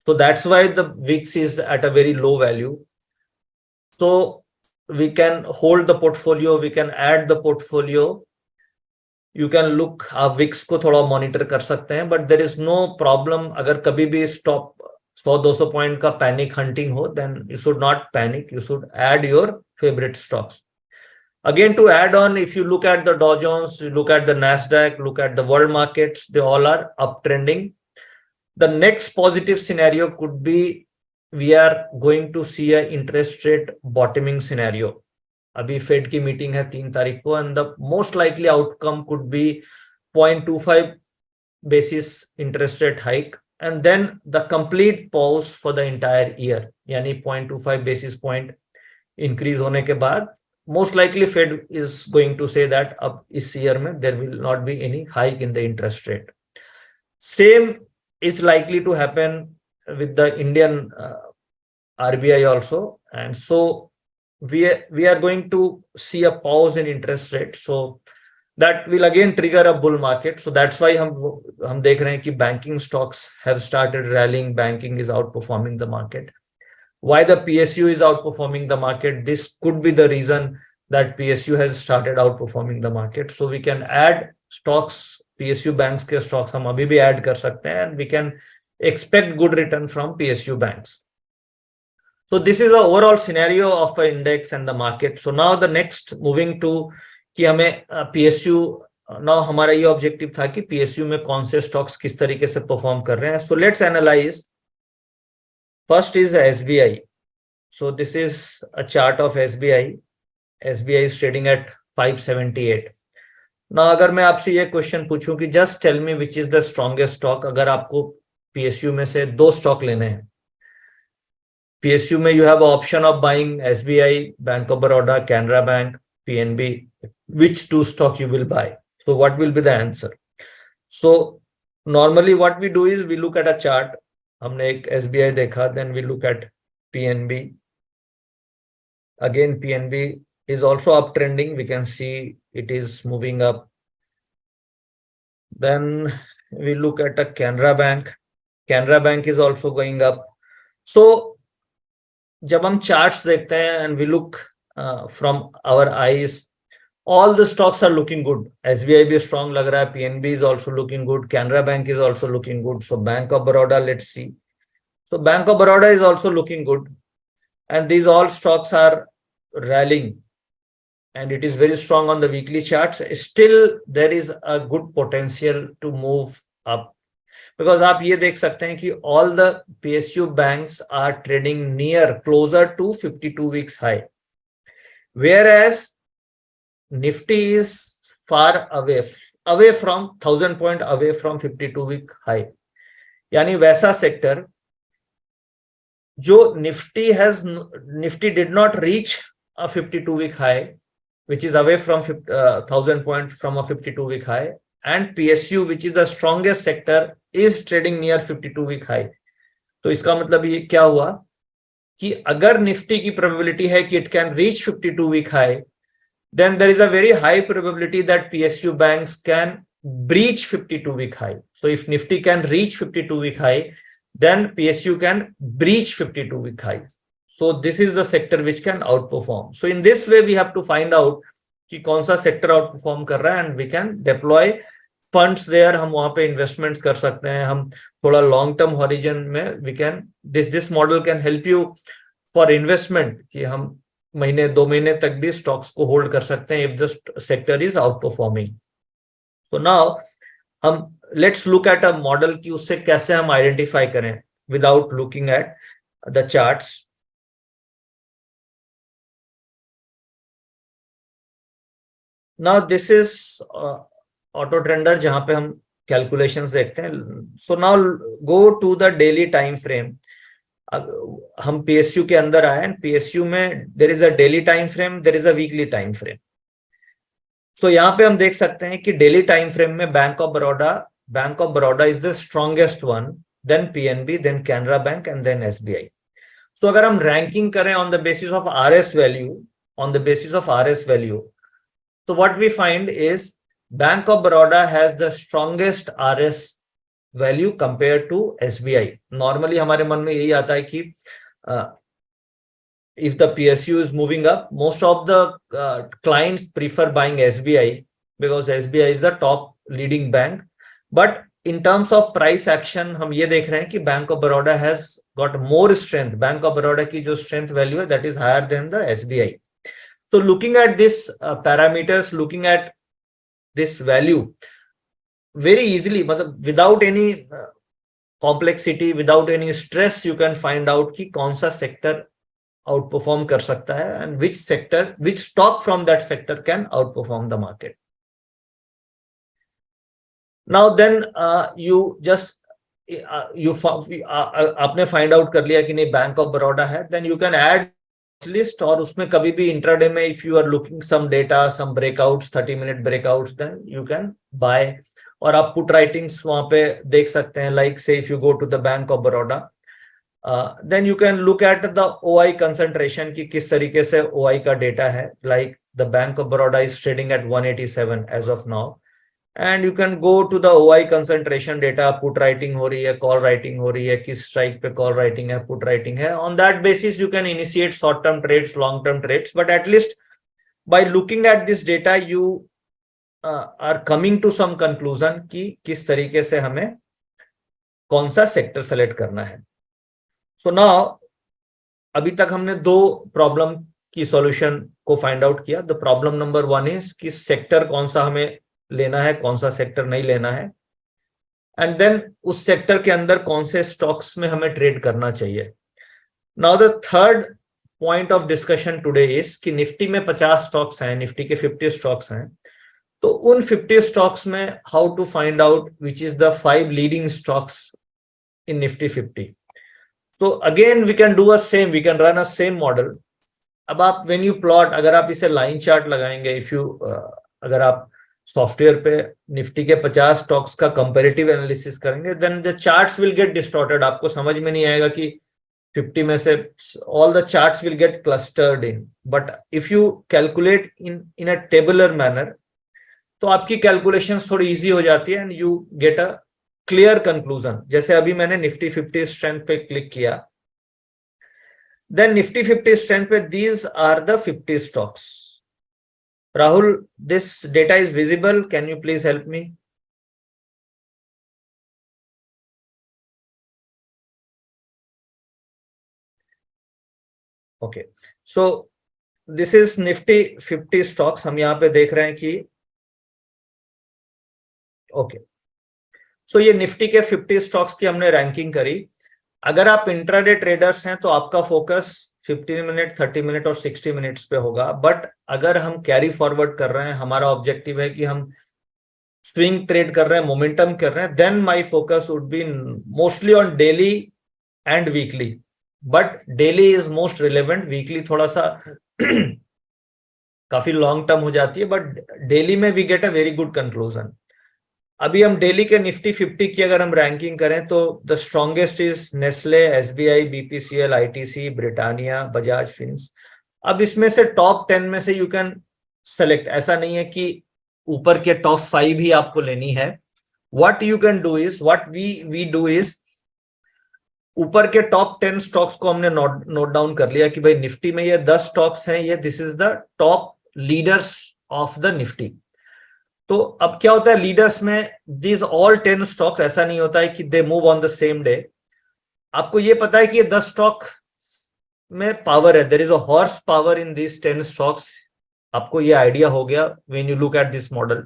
So that's why the VIX is at a very low value. So we can hold the portfolio, we can add the portfolio. You can look, आप VIX को थोड़ा monitor कर सकते हैं, but there is no problem. अगर कभी भी stop 100-200 point का पैनिक हंटिंग हो, then you should not panic. You should add your favorite stocks. Again, to add on, if you look at the Dow Jones, you look at the Nasdaq, look at the world markets, they all are uptrending. The next positive scenario could be we are going to see a interest rate bottoming scenario. अभी fade की meeting है 3 तारीख को, and the most likely outcome could be 0.25 basis interest rate hike, and then the complete pause for the entire year. यानी 0.25 basis point increase होने के बाद most likely Fed is going to say that अब इस year में there will not be any hike in the interest rate. Same is likely to happen with the Indian RBI also, and so we are going to see a pause in interest rate, so that will again trigger a bull market. So that's why हम देख रहे हैं कि banking stocks have started rallying. Banking is outperforming the market. Why the PSU is outperforming the market? This could be the reason that PSU has started outperforming the market. So we can add stocks, PSU banks के stocks हम अभी भी add कर सकते हैं, and we can expect good return from PSU banks. So this is the overall scenario of an index and the market. So now the next moving to कि हमें PSU, now हमारा ये ऑब्जेक्टिव था कि PSU में कौन से stocks किस तरीके से परफॉर्म कर रहे हैं. So let's analyze. First is SBI. So this is a chart of SBI. SBI is trading at 578. Now अगर मैं आपसे ये क्वेश्चन पूछूं कि just tell me which is the strongest stock, अगर आपको PSU में से दो स्टॉक लेने हैं. PSU में you have option of buying SBI, Bank of Baroda, Canara Bank, PNB. Which two stock you will buy? So what will be the answer? So normally what we do is we look at a chart. हमने एक SBI देखा, then we look at PNB. Again PNB is also uptrending. We can see it is moving up. Then we look at a Canara Bank. Canara Bank is also going up. So जब हम charts देखते हैं and we look from our eyes, all the stocks are looking good. SBI भी strong लग रहा है, PNB is also looking good, Canara Bank is also looking good. So Bank of Baroda, let's see. So Bank of Baroda is also looking good, and these all stocks are rallying, and it is very strong on the weekly charts. Still there is a good potential to move up, because आप ये देख सकते हैं कि all the PSU banks are trading closer to 52 weeks high, whereas Nifty is far away from 1000 point away from 52 week high. यानी वैसा sector जो Nifty did not reach a 52 week high, which is away from 1000 point from a 52 week high, and PSU, which is the strongest sector, is trading near 52 week high. तो इसका मतलब ये क्या हुआ कि अगर निफ्टी की प्रोबेबिलिटी है कि it can reach 52 week high, then there is a very high probability that PSU banks can breach 52 week high. So if Nifty can reach 52 week high, then PSU can breach 52 week highs. So this is the sector which can outperform. So in this way we have to find out कि कौन सा sector outperform कर रहा है, and we can deploy funds there. हम वहां पे investments कर सकते हैं. हम थोड़ा लॉन्ग टर्म हॉरिजन में we can this model can help you for investment कि हम महीने 2 महीने तक भी स्टॉक्स को होल्ड कर सकते हैं if the sector is outperforming. So now हम let's look at a model कि उससे कैसे हम आइडेंटिफाई करें without looking at the charts. Now this is auto trender जहां पे हम कैलकुलेशंस देखते हैं. So now go to the daily time frame. हम PSU के अंदर आए and PSU में there is a daily time frame, there is a weekly time frame. So यहाँ पे हम देख सकते हैं कि daily time frame में Bank of Baroda is the strongest one, then PNB, then Canara Bank, and then SBI. So अगर हम ranking करें on the basis of RS value, so what we find is Bank of Baroda has the strongest RS value compared to SBI. Normally हमारे मन में यही आता है कि if the PSU is moving up, most of the clients prefer buying SBI because SBI is the top leading bank. But in terms of price action, हम ये देख रहे हैं कि Bank of Baroda has got more strength. Bank of Baroda की जो strength value है, that is higher than the SBI. So looking at this parameters, looking at this value, very easily, without any complexity, without any stress, you can find out कि कौन सा sector outperform कर सकता है and which stock from that sector can outperform the market. Now then you just आपने find out कर लिया कि नहीं Bank of Baroda है, then you can add list और उसमें कभी भी इंट्राडे में if you are looking some data, some breakouts, 30-minute breakouts, then you can buy. और आप put writings वहां पे देख सकते हैं, like say if you go to the Bank of Baroda, Then you can look at the OI concentration कि किस तरीके से OI का डेटा है. Like the Bank of Baroda is trading at 187 as of now, and you can go to the OI concentration data. Put writing हो रही है, call writing हो रही है, किस strike पे call writing है, put writing है. On that basis you can initiate short term trades, long term trades. But at least by looking at this data you are coming to some conclusion कि किस तरीके से हमें कौन सा सेक्टर सेलेक्ट करना है. सो नाउ अभी तक हमने दो प्रॉब्लम की सॉल्यूशन को फाइंड आउट किया. द प्रॉब्लम नंबर 1 इज कि सेक्टर कौन सा हमें लेना है, कौन सा सेक्टर नहीं लेना है, एंड देन उस सेक्टर के अंदर कौन से स्टॉक्स में हमें ट्रेड करना चाहिए. Now the third point of discussion today is कि निफ्टी में 50 स्टॉक्स हैं, निफ्टी के 50 स्टॉक्स हैं. तो उन 50 स्टॉक्स में how to find out which is the 5 leading stocks in Nifty 50. So again we can do a same, we can run a same model. अब आप when you plot, अगर आप इसे लाइन चार्ट लगाएंगे, if you अगर आप software पे Nifty के 50 स्टॉक्स का कंपैरेटिव एनालिसिस करेंगे, then the charts will get distorted. आपको समझ में नहीं आएगा कि 50 में से all the charts will get clustered in. But if you calculate in a tabular manner, तो आपकी कैलकुलेशंस थोड़ी इजी हो जाती है and you get a clear conclusion. जैसे अभी मैंने निफ्टी 50 स्ट्रेंथ पे क्लिक किया, देन निफ्टी 50 स्ट्रेंथ पे these are the 50 stocks. Rahul, this data is visible, can you please help me? Okay, so this is Nifty 50 stocks. हम यहाँ पे देख रहे हैं कि ओके, सो ये निफ्टी के 50 स्टॉक्स की हमने रैंकिंग करी. अगर आप इंट्राडे ट्रेडर्स हैं तो आपका फोकस 15 मिनट, 30 मिनट और 60 मिनट्स पे होगा. बट अगर हम कैरी फॉरवर्ड कर रहे हैं, हमारा ऑब्जेक्टिव है कि हम स्विंग ट्रेड कर रहे हैं, मोमेंटम कर रहे हैं, then my focus would be mostly on daily and weekly. But daily is most relevant, weekly थोड़ा सा काफी लॉन्ग टर्म हो जाती है, बट डेली में we get a very good conclusion. अभी हम डेली के निफ्टी 50 की अगर हम रैंकिंग करें तो the strongest is Nestle, SBI, BPCL, ITC, Britannia, Bajaj fins. अब इसमें से टॉप 10 में से यू कैन सेलेक्ट. ऐसा नहीं है कि ऊपर के टॉप 5 ही आपको लेनी है. What you can do is, what we do is, ऊपर के टॉप 10 स्टॉक्स को हमने नोट डाउन कर लिया कि भाई निफ्टी में ये 10 स्टॉक्स हैं, ये this is the top leaders of the Nifty. तो अब क्या होता है लीडर्स में, दीज ऑल 10 स्टॉक्स, ऐसा नहीं होता है कि they move on the same day. आपको ये पता है कि ये 10 स्टॉक में पावर है, there is a horse power in this 10 stocks. आपको ये आइडिया हो गया when you look at this model.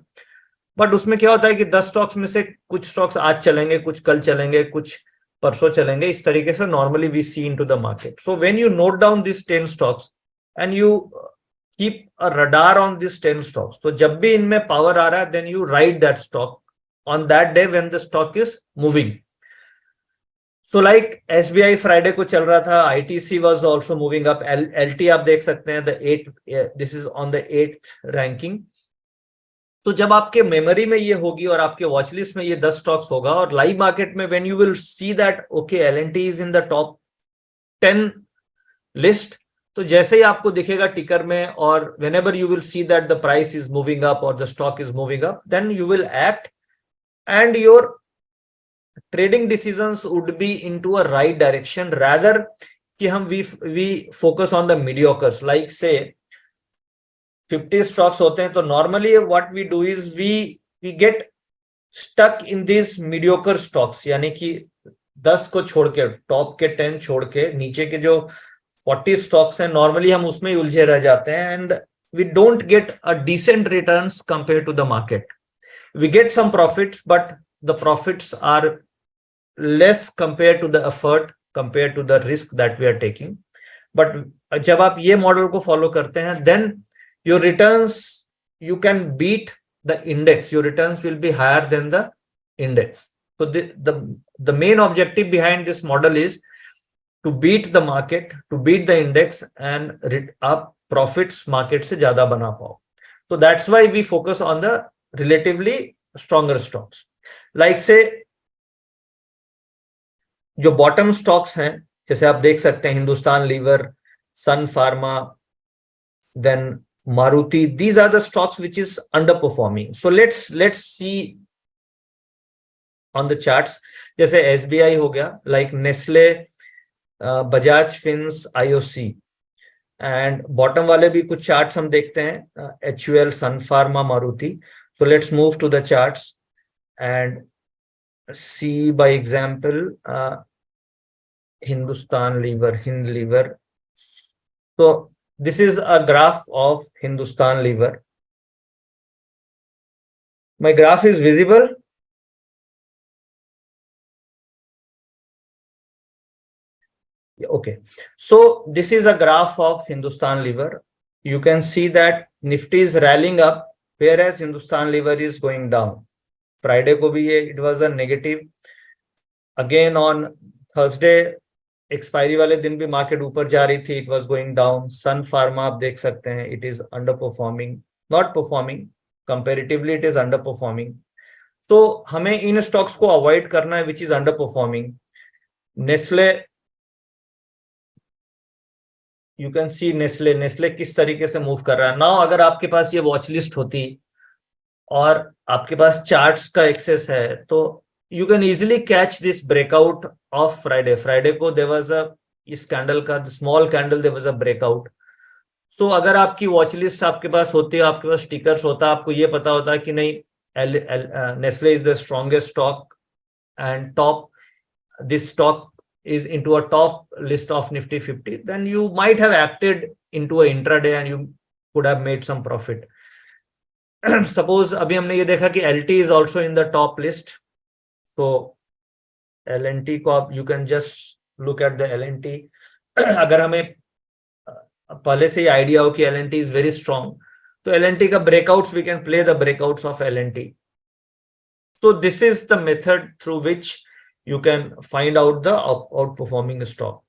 But उसमें क्या होता है कि 10 स्टॉक्स में से कुछ स्टॉक्स आज चलेंगे, कुछ कल चलेंगे, कुछ परसों चलेंगे. इस तरीके से normally we see into the market. So when you note down this 10 stocks and you keep a radar on these 10 stocks, तो जब भी इनमें पावर आ रहा है then you write that stock on that day when the stock is moving. So like SBI Friday को चल रहा था, ITC was also moving up, LT आप देख सकते हैं the 8th, this is on the 8th ranking. तो जब आपके मेमोरी में ये होगी और आपके वॉच लिस्ट में ये 10 स्टॉक्स होगा और लाइव मार्केट में when you will see that okay L&T is in the top 10 list, तो जैसे ही आपको दिखेगा टिकर में और whenever you will see that the price is moving up or the stock is moving up, then you will act and your trading decisions would be into a right direction rather कि हम we focus on the mediocres. Like say 50 stocks होते हैं तो normally what we do is we get stuck in these mediocre stocks, यानी कि 10 को छोड़ के, टॉप के 10 छोड़ के नीचे के जो 40 स्टॉक्स हैं नॉर्मली हम उसमें ही उलझे रह जाते हैं and we don't get a decent returns compare to the market. We get some profits but the profits are less compare to the effort, compare to the risk that we are taking. But जब आप ये model को follow करते हैं then your returns, you can beat the index, your returns will be higher than the index. So the main objective behind this model is to beat the market, to beat the index and up profits market से ज्यादा बना पाओ. So that's why we focus on the relatively stronger stocks. Like say जो bottom stocks हैं, जैसे आप देख सकते हैं Hindustan Lever, Sun Pharma, then Maruti, these are the stocks which is underperforming. So let's see on the charts. जैसे SBI हो गया, like Nestle, Bajaj Fins, IOC, and bottom वाले भी कुछ चार्ट्स हम देखते हैं, HUL, Sun Pharma, Maruti. So let's move to the charts and see by example Hindustan Lever, Hind Lever. So this is a graph of Hindustan Lever. My graph is visible. Okay, so this is a graph of Hindustan Lever. You can see that Nifty is rallying up, whereas Hindustan Lever is going down. Friday को भी ये it was a negative. Again on Thursday, expiry वाले दिन भी market ऊपर जा रही थी, it was going down. Sun Pharma आप देख सकते हैं, it is under performing, not performing, comparatively it is under performing. तो हमें इन स्टॉक्स को अवॉइड करना है which is under performing. Nestle, you can see Nestle किस तरीके से मूव कर रहा है. नाउ अगर आपके पास ये वॉच लिस्ट होती और आपके पास चार्ट्स का एक्सेस है, तो you can easily catch this breakout of Friday को there was a, इस कैंडल का small candle there was a breakout. So अगर आपकी वॉच लिस्ट आपके पास होती है, आपके पास स्टिकर्स होता है, आपको ये पता होता है कि नहीं Nestle is the strongest stock and top, this stock is into a top list of Nifty 50, then you might have acted into a intraday and you could have made some profit. Suppose अभी हमने ये देखा कि LT is also in the top list. तो LNT को आप you can just look at the LNT. अगर हमें पहले से ही आइडिया हो कि LNT इज वेरी स्ट्रॉन्ग, तो LNT का breakouts we can play the breakouts of LNT. So this is the method through which you can find out the outperforming stock.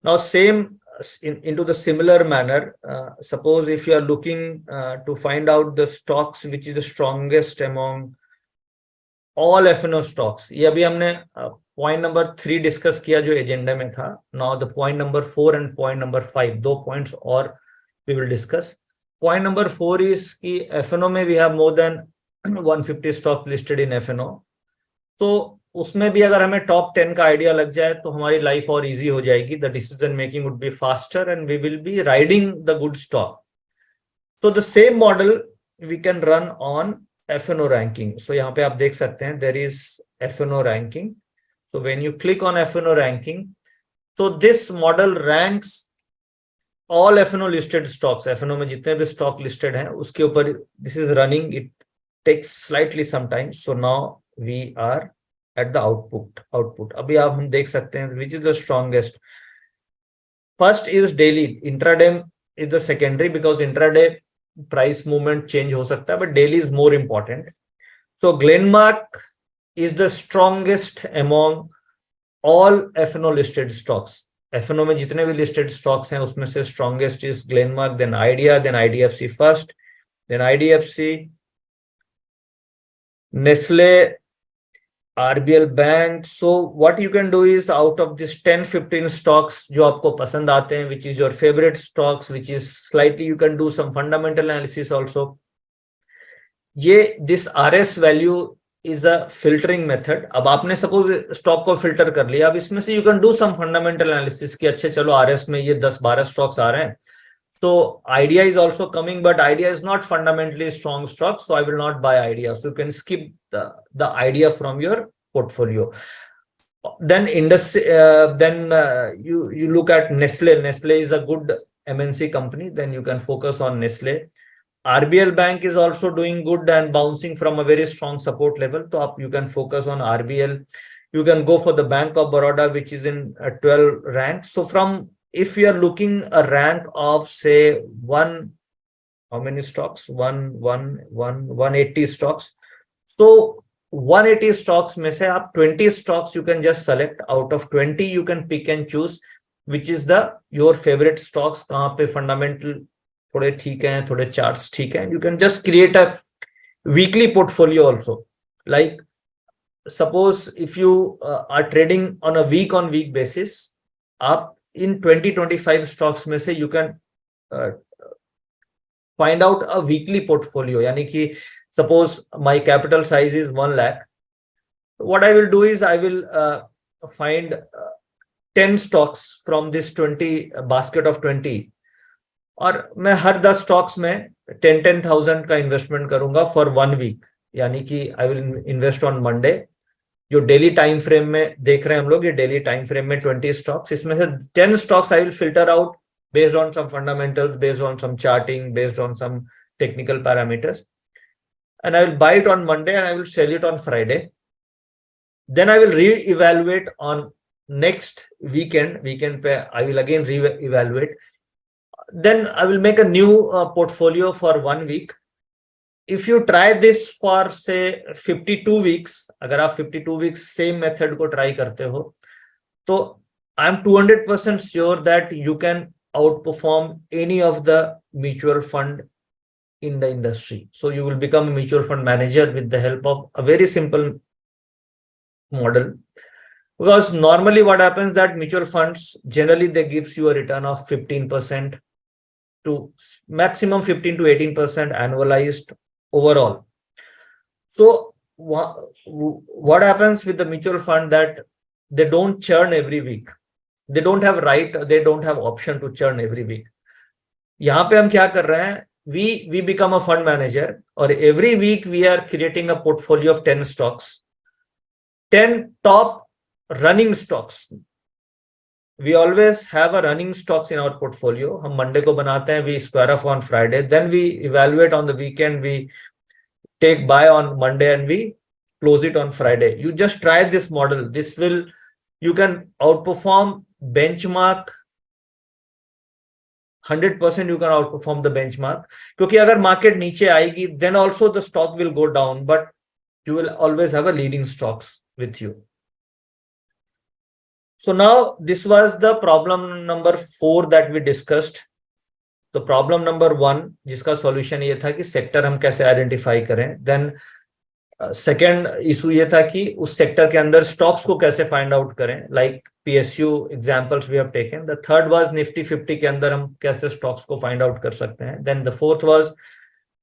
Now same into the similar manner, suppose if you are looking to find out the stocks which is the strongest among all F&O stocks. ये अभी हमने point number 3 discuss किया जो agenda में था. Now the point number 4 and point number 5, 2 points और we will discuss. Point number 4 is कि F&O में we have more than 150 stock listed in F&O. तो उसमें भी अगर हमें टॉप 10 का आइडिया लग जाए तो हमारी लाइफ और इजी हो जाएगी. The decision making would be faster and we will be riding the good stock. तो the same model we can run on F&O ranking. So यहाँ पे आप देख सकते हैं there is F&O ranking. So when you click on F&O ranking, so this model ranks all F&O listed stocks. F&O में जितने भी स्टॉक लिस्टेड हैं उसके ऊपर this is running. It takes slightly some time. So now we are at the output. अभी आप हम देख सकते हैं which is the strongest. First is daily. Intraday is the secondary because intraday price movement change हो सकता है, but daily is more important. So Glenmark is the strongest among all F&O listed stocks. F&O में जितने भी listed stocks हैं उसमें से strongest is Glenmark, then Idea, then IDFC first, then IDFC, Nestle, RBL Bank. So what you can do is out of this 10-15 stocks जो आपको पसंद आते हैं, which is your favorite stocks, which is slightly you can do some fundamental analysis also. ये this RS value is a filtering method. अब आपने suppose stock को filter कर लिया, अब इसमें से you can do some fundamental analysis कि अच्छे चलो RS में ये 10-12 स्टॉक्स आ रहे हैं, so Idea is also coming, but Idea is not fundamentally strong stock, so I will not buy Idea. So you can skip the Idea from your portfolio. Then you look at Nestle. Nestle is a good MNC company, then you can focus on Nestle. RBL Bank is also doing good and bouncing from a very strong support level. So you can focus on RBL. You can go for the Bank of Baroda, which is in a 12 rank. So if you are looking a rank of say how many stocks? 180 stocks. So 180 stocks में से आप 20 stocks you can just select. Out of 20 you can pick and choose which is your favorite stocks. कहाँ पे fundamental थोड़े ठीक हैं, थोड़े charts ठीक हैं. You can just create a weekly portfolio also. Like suppose if you are trading on a week basis, आप in 20-25 stocks में से you can find out a weekly portfolio. यानी कि suppose my capital size is 1 lakh. What I will do is I will find 10 stocks from this 20 basket of 20, और मैं हर 10 stocks में 10,000 का investment करूंगा फॉर 1 वीक. यानी कि I will invest on Monday. जो डेली टाइम फ्रेम में देख रहे हैं हम लोग, ये डेली टाइम फ्रेम में 20 स्टॉक्स, इसमें से 10 stocks I will filter out based on some fundamentals, based on some charting, based on some technical parameters, and I will buy it on Monday and I will sell it on Friday. Then I will re-evaluate on next weekend pe I will again re-evaluate. Then I will make a new portfolio for 1 week. If you try this for say 52 weeks, अगर आप 52 weeks same method को try करते हो, तो I am 200% sure that you can outperform any of the mutual fund in the industry. So you will become a mutual fund manager with the help of a very simple model. Because normally what happens that mutual funds generally they gives you a return of 15% to maximum 15 to 18% annualized overall. So what happens with the mutual fund that they don't churn every week. They don't have option to churn every week. यहाँ पे हम क्या कर रहे हैं, we become a fund manager, और every week we are creating a portfolio of 10 stocks, 10 top running stocks. We always have a running stocks in our portfolio. हम Monday को बनाते हैं, we square off on Friday, then we evaluate on the weekend, we take buy on Monday and we close it on Friday. You just try this model. This will, you can outperform benchmark 100%. You can outperform the benchmark, क्योंकि अगर market नीचे आएगी then also the stock will go down, but you will always have a leading stocks with you. So now this was the problem number 4 that we discussed. तो problem number 1 जिसका solution ये था कि sector हम कैसे identify करें. Then second issue ये था कि उस सेक्टर के अंदर स्टॉक्स को कैसे फाइंड आउट करें, like PSU examples we have taken. The third was Nifty 50 के अंदर हम कैसे स्टॉक्स को फाइंड आउट कर सकते हैं. देन द फोर्थ वाज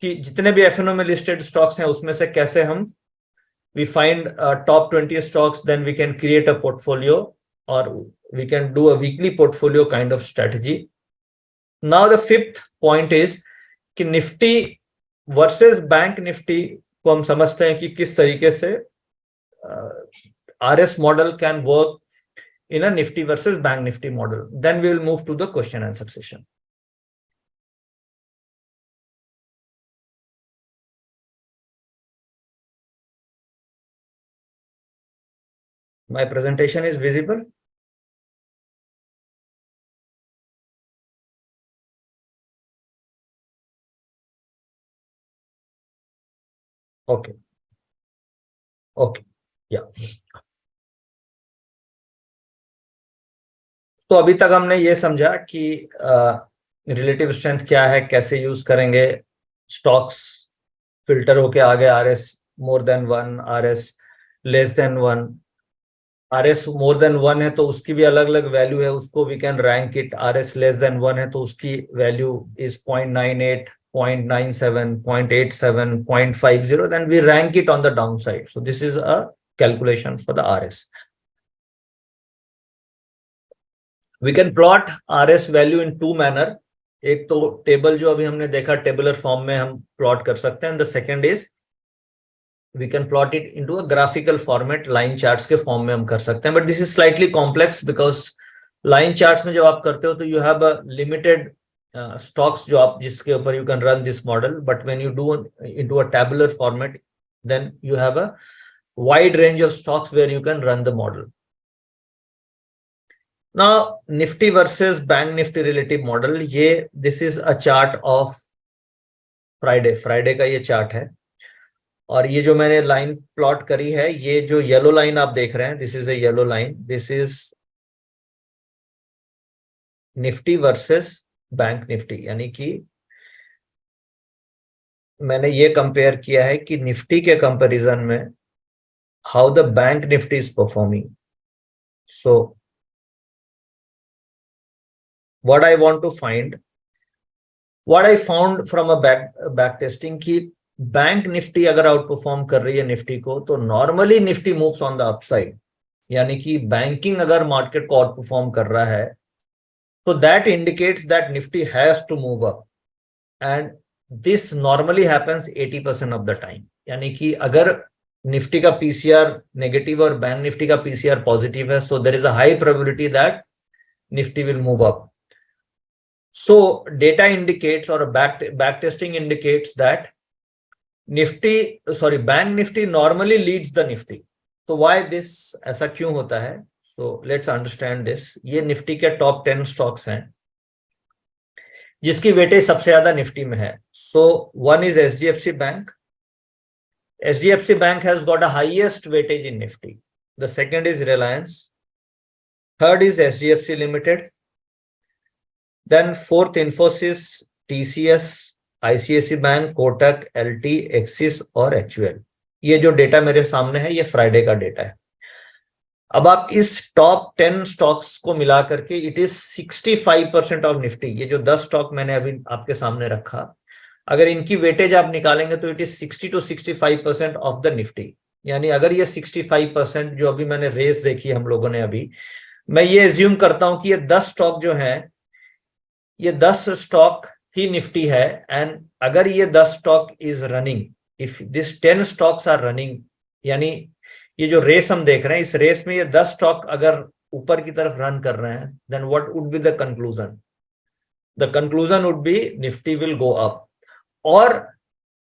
कि जितने भी एफएनओ में लिस्टेड स्टॉक्स हैं उसमें से कैसे हम we find top 20 stocks, then we can create a portfolio और we can do a weekly portfolio kind of strategy. Now the fifth point is कि निफ्टी वर्सेस बैंक निफ्टी को हम समझते हैं कि किस तरीके से RS model can work in a Nifty versus Bank Nifty model. Then we will move to the question answer session. My presentation is visible. Okay. Okay. Yeah. तो अभी तक हमने ये समझा कि रिलेटिव स्ट्रेंथ क्या है, कैसे यूज करेंगे, स्टॉक्स फिल्टर होके आ गए RS more than 1, RS less than 1. RS more than 1 है तो उसकी भी अलग अलग वैल्यू है, उसको we can rank it. RS less than 1 है तो उसकी value is 0.98, 0.97, 0.87, 0.50. then we rank it on the downside. So this is a calculation for the RS. We can plot RS value in 2 manner. एक तो table जो अभी हमने देखा tabular form में हम प्लॉट कर सकते हैं. The second is we can plot it into a graphical format, line charts के फॉर्म में हम कर सकते हैं. But this is slightly complex because line charts में जब आप करते हो तो you have a limited stocks जो आप जिसके ऊपर you can run this model. But when you do into a tabular format, then you have a wide range of stocks where you can run the model. Now Nifty versus Bank Nifty relative model, ये this is a chart of Friday का ये chart है. और ये जो मैंने line plot करी है, ये जो येलो लाइन आप देख रहे हैं, this is a yellow line. This is Nifty versus bank Nifty. यानी कि मैंने ये कंपेयर किया है कि निफ्टी के कंपैरिजन में how the bank Nifty is performing. So what I want to find, what I found from a back testing कि बैंक निफ्टी अगर आउट परफॉर्म कर रही है निफ्टी को, तो normally Nifty moves on the upside. यानी कि बैंकिंग अगर मार्केट को आउट परफॉर्म कर रहा है, तो that indicates that Nifty has to move up, and this normally happens 80% of the time. यानी कि अगर निफ्टी का पीसीआर नेगेटिव और बैंक निफ्टी का पीसीआर पॉजिटिव है, so there is a high probability that Nifty will move up. So data indicates, or back testing indicates that bank nifty normally leads the nifty. So why this, ऐसा क्यों होता है? So let's understand this. ये Nifty के top 10 stocks हैं जिसकी weightage सबसे ज्यादा निफ्टी में है. So one is HDFC Bank. HDFC Bank has got a highest weightage in Nifty. The second is Reliance. Third is HDFC Limited. Then fourth, Infosys, TCS, ICICI bank, Kotak, LT, axis और HUL. ये जो data मेरे सामने है ये Friday का data है. अब आप इस टॉप 10 स्टॉक्स को मिला करके इट इज 65% ऑफ निफ्टी. ये जो 10 स्टॉक मैंने अभी आपके सामने रखा, अगर इनकी वेटेज आप निकालेंगे तो it is 60 to 65% of the Nifty. यानी अगर ये 65% जो अभी मैंने रेस देखी हम लोगों ने अभी, मैं ये एज्यूम करता हूं कि ये 10 स्टॉक जो है, ये 10 स्टॉक ही निफ्टी है. एंड अगर ये 10 stock is running, if this 10 stocks are running, यानी ये जो रेस हम देख रहे हैं, इस रेस में ये 10 स्टॉक अगर ऊपर की तरफ रन कर रहे हैं, then what would be the conclusion? The conclusion would be Nifty will go up. और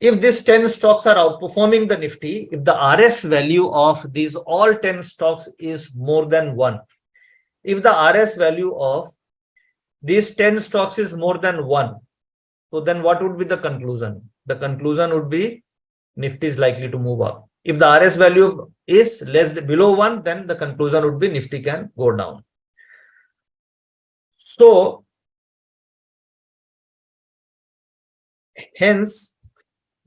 if these 10 stocks are outperforming the nifty, if the RS value of these all 10 stocks is more than 1, if the RS value of these 10 stocks is more than 1, so then what would be the conclusion? The conclusion would be nifty is likely to move up. If the RS value is below 1, then the conclusion would be nifty can go down. So hence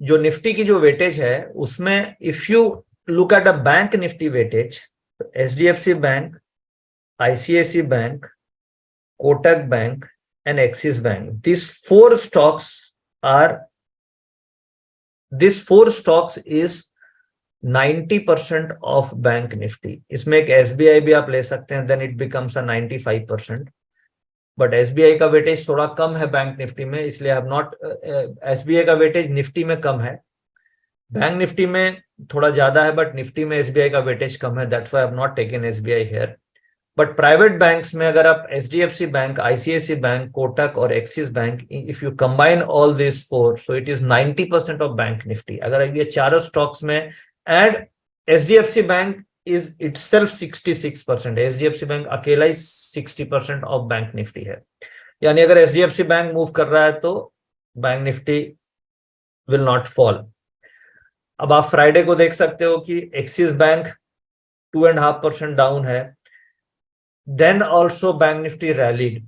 जो Nifty की जो weightage है उसमें if you look at a bank Nifty weightage, HDFC bank, ICICI bank, Kotak bank and Axis bank, this four stocks is 90% of bank Nifty. इसमें एक SBI भी आप ले सकते हैं, then it becomes a 95%. But SBI का वेटेज थोड़ा कम है बैंक निफ्टी में, इसलिए आई हैव नॉट, एसबीआई का वेटेज निफ्टी में कम है, बैंक निफ्टी में थोड़ा ज्यादा है, बट निफ्टी में एसबीआई का वेटेज कम है. That's why I have not taken SBI here. But private banks में अगर आप HDFC bank, ICICI bank, Kotak और Axis bank, if you combine all this four, so it is 90% of bank Nifty. अगर ये चारों स्टॉक्स में, and HDFC bank is itself 66%. HDFC bank अकेला ही 60% ऑफ बैंक निफ्टी है. यानी अगर HDFC बैंक मूव कर रहा है तो bank Nifty will not fall. अब आप फ्राइडे को देख सकते हो कि एक्सिस बैंक 2.5% डाउन है, then also bank Nifty rallied.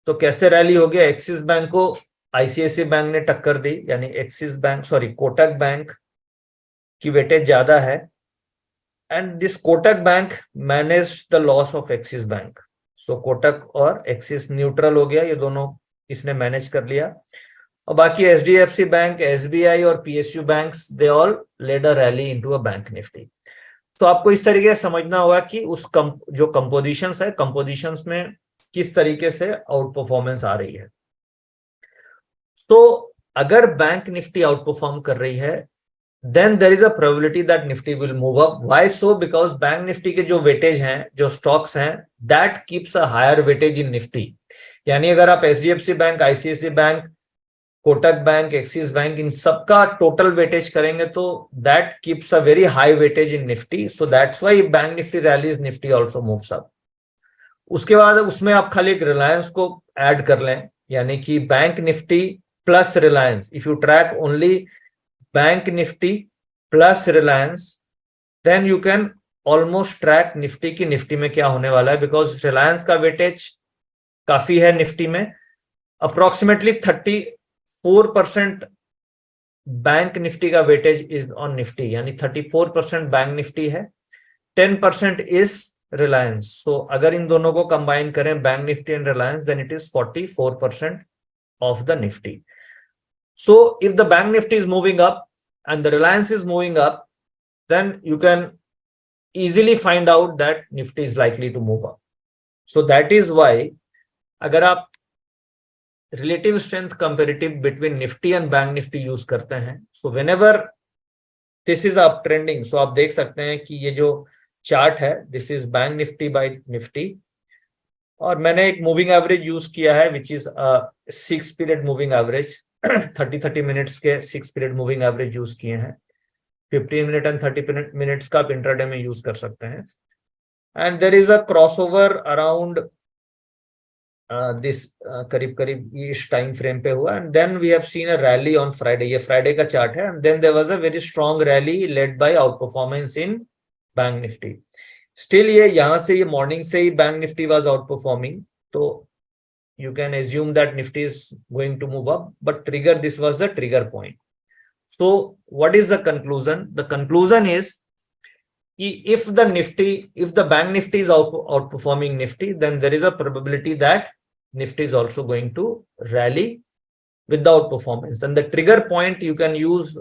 तो कैसे रैली हो गया? एक्सिस बैंक को आईसीआईसी बैंक ने टक्कर दी, यानी कोटक बैंक की वेटेज ज्यादा है, and this Kotak Bank managed the loss of Axis Bank. So Kotak और Axis न्यूट्रल हो गया, ये दोनों इसने मैनेज कर लिया. और बाकी HDFC बैंक, SBI और PSU banks, they all led a rally into a bank nifty. तो आपको इस तरीके से समझना होगा कि उस जो कंपोजिशंस है, कंपोजिशंस में किस तरीके से आउट परफॉर्मेंस आ रही है. तो अगर बैंक निफ्टी आउट परफॉर्म कर रही है, then there is a probability that Nifty will move up. Why so? Because Bank Nifty के जो वेटेज हैं, जो स्टॉक्स हैं, that keeps a higher weightage in Nifty. यानी अगर आप HDFC bank, ICICI bank, Kotak bank, Axis bank, इन सबका टोटल वेटेज करेंगे तो that keeps a very high weightage in Nifty. So that's why Bank Nifty rallies, Nifty also moves up. उसके बाद उसमें आप खाली एक रिलायंस को ऐड कर लें, यानी कि bank Nifty plus Reliance. If you track only bank Nifty plus Reliance, then you can almost track Nifty की निफ्टी में क्या होने वाला है, बिकॉज रिलायंस का वेटेज काफी है निफ्टी में, अप्रोक्सीमेटली 34% बैंक निफ्टी का वेटेज इज ऑन निफ्टी, यानी 34% बैंक निफ्टी है, 10% इज रिलायंस. सो अगर इन दोनों को कंबाइन करें, bank Nifty and Reliance, then it is 44% of the nifty. So if the bank nifty is moving up and the reliance is moving up, then you can easily find out that nifty is likely to move up. So that is why अगर आप relative strength comparative between nifty and bank nifty use करते हैं, so whenever this is up trending, so आप देख सकते हैं कि ये जो चार्ट है, this is bank nifty by nifty, और मैंने एक मूविंग एवरेज यूज किया है which is 6 period moving average. 30 minutes के 6 पीरियड मूविंग एवरेज यूज किए हैं. 15 मिनट एंड 30 मिनट्स का आप इंट्राडे में यूज कर सकते हैं. And there is a crossover around this, करीब करीब इस टाइम फ्रेम पे हुआ. And then we have seen a rally on Friday, ये फ्राइडे का चार्ट है. And then there was a very strong rally led by outperformance in bank Nifty. Still ये यहां से ये मॉर्निंग से ही bank Nifty was outperforming, तो you can assume that nifty is going to move up, but this was the trigger point. So what is the conclusion? The conclusion is if the bank nifty is outperforming nifty, then there is a probability that nifty is also going to rally with the outperformance. And the trigger point, you can use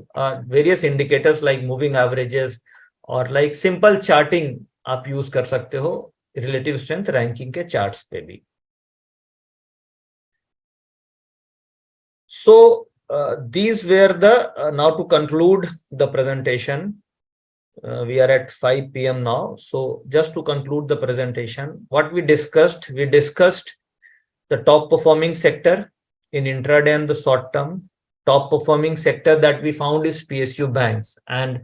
various indicators like moving averages or like simple charting आप use कर सकते हो relative strength ranking के charts पे भी. So these were the now to conclude the presentation, we are at 5 p.m. now. So just to conclude the presentation, what we discussed the top performing sector in intraday and the short term. Top performing sector that we found is PSU banks, and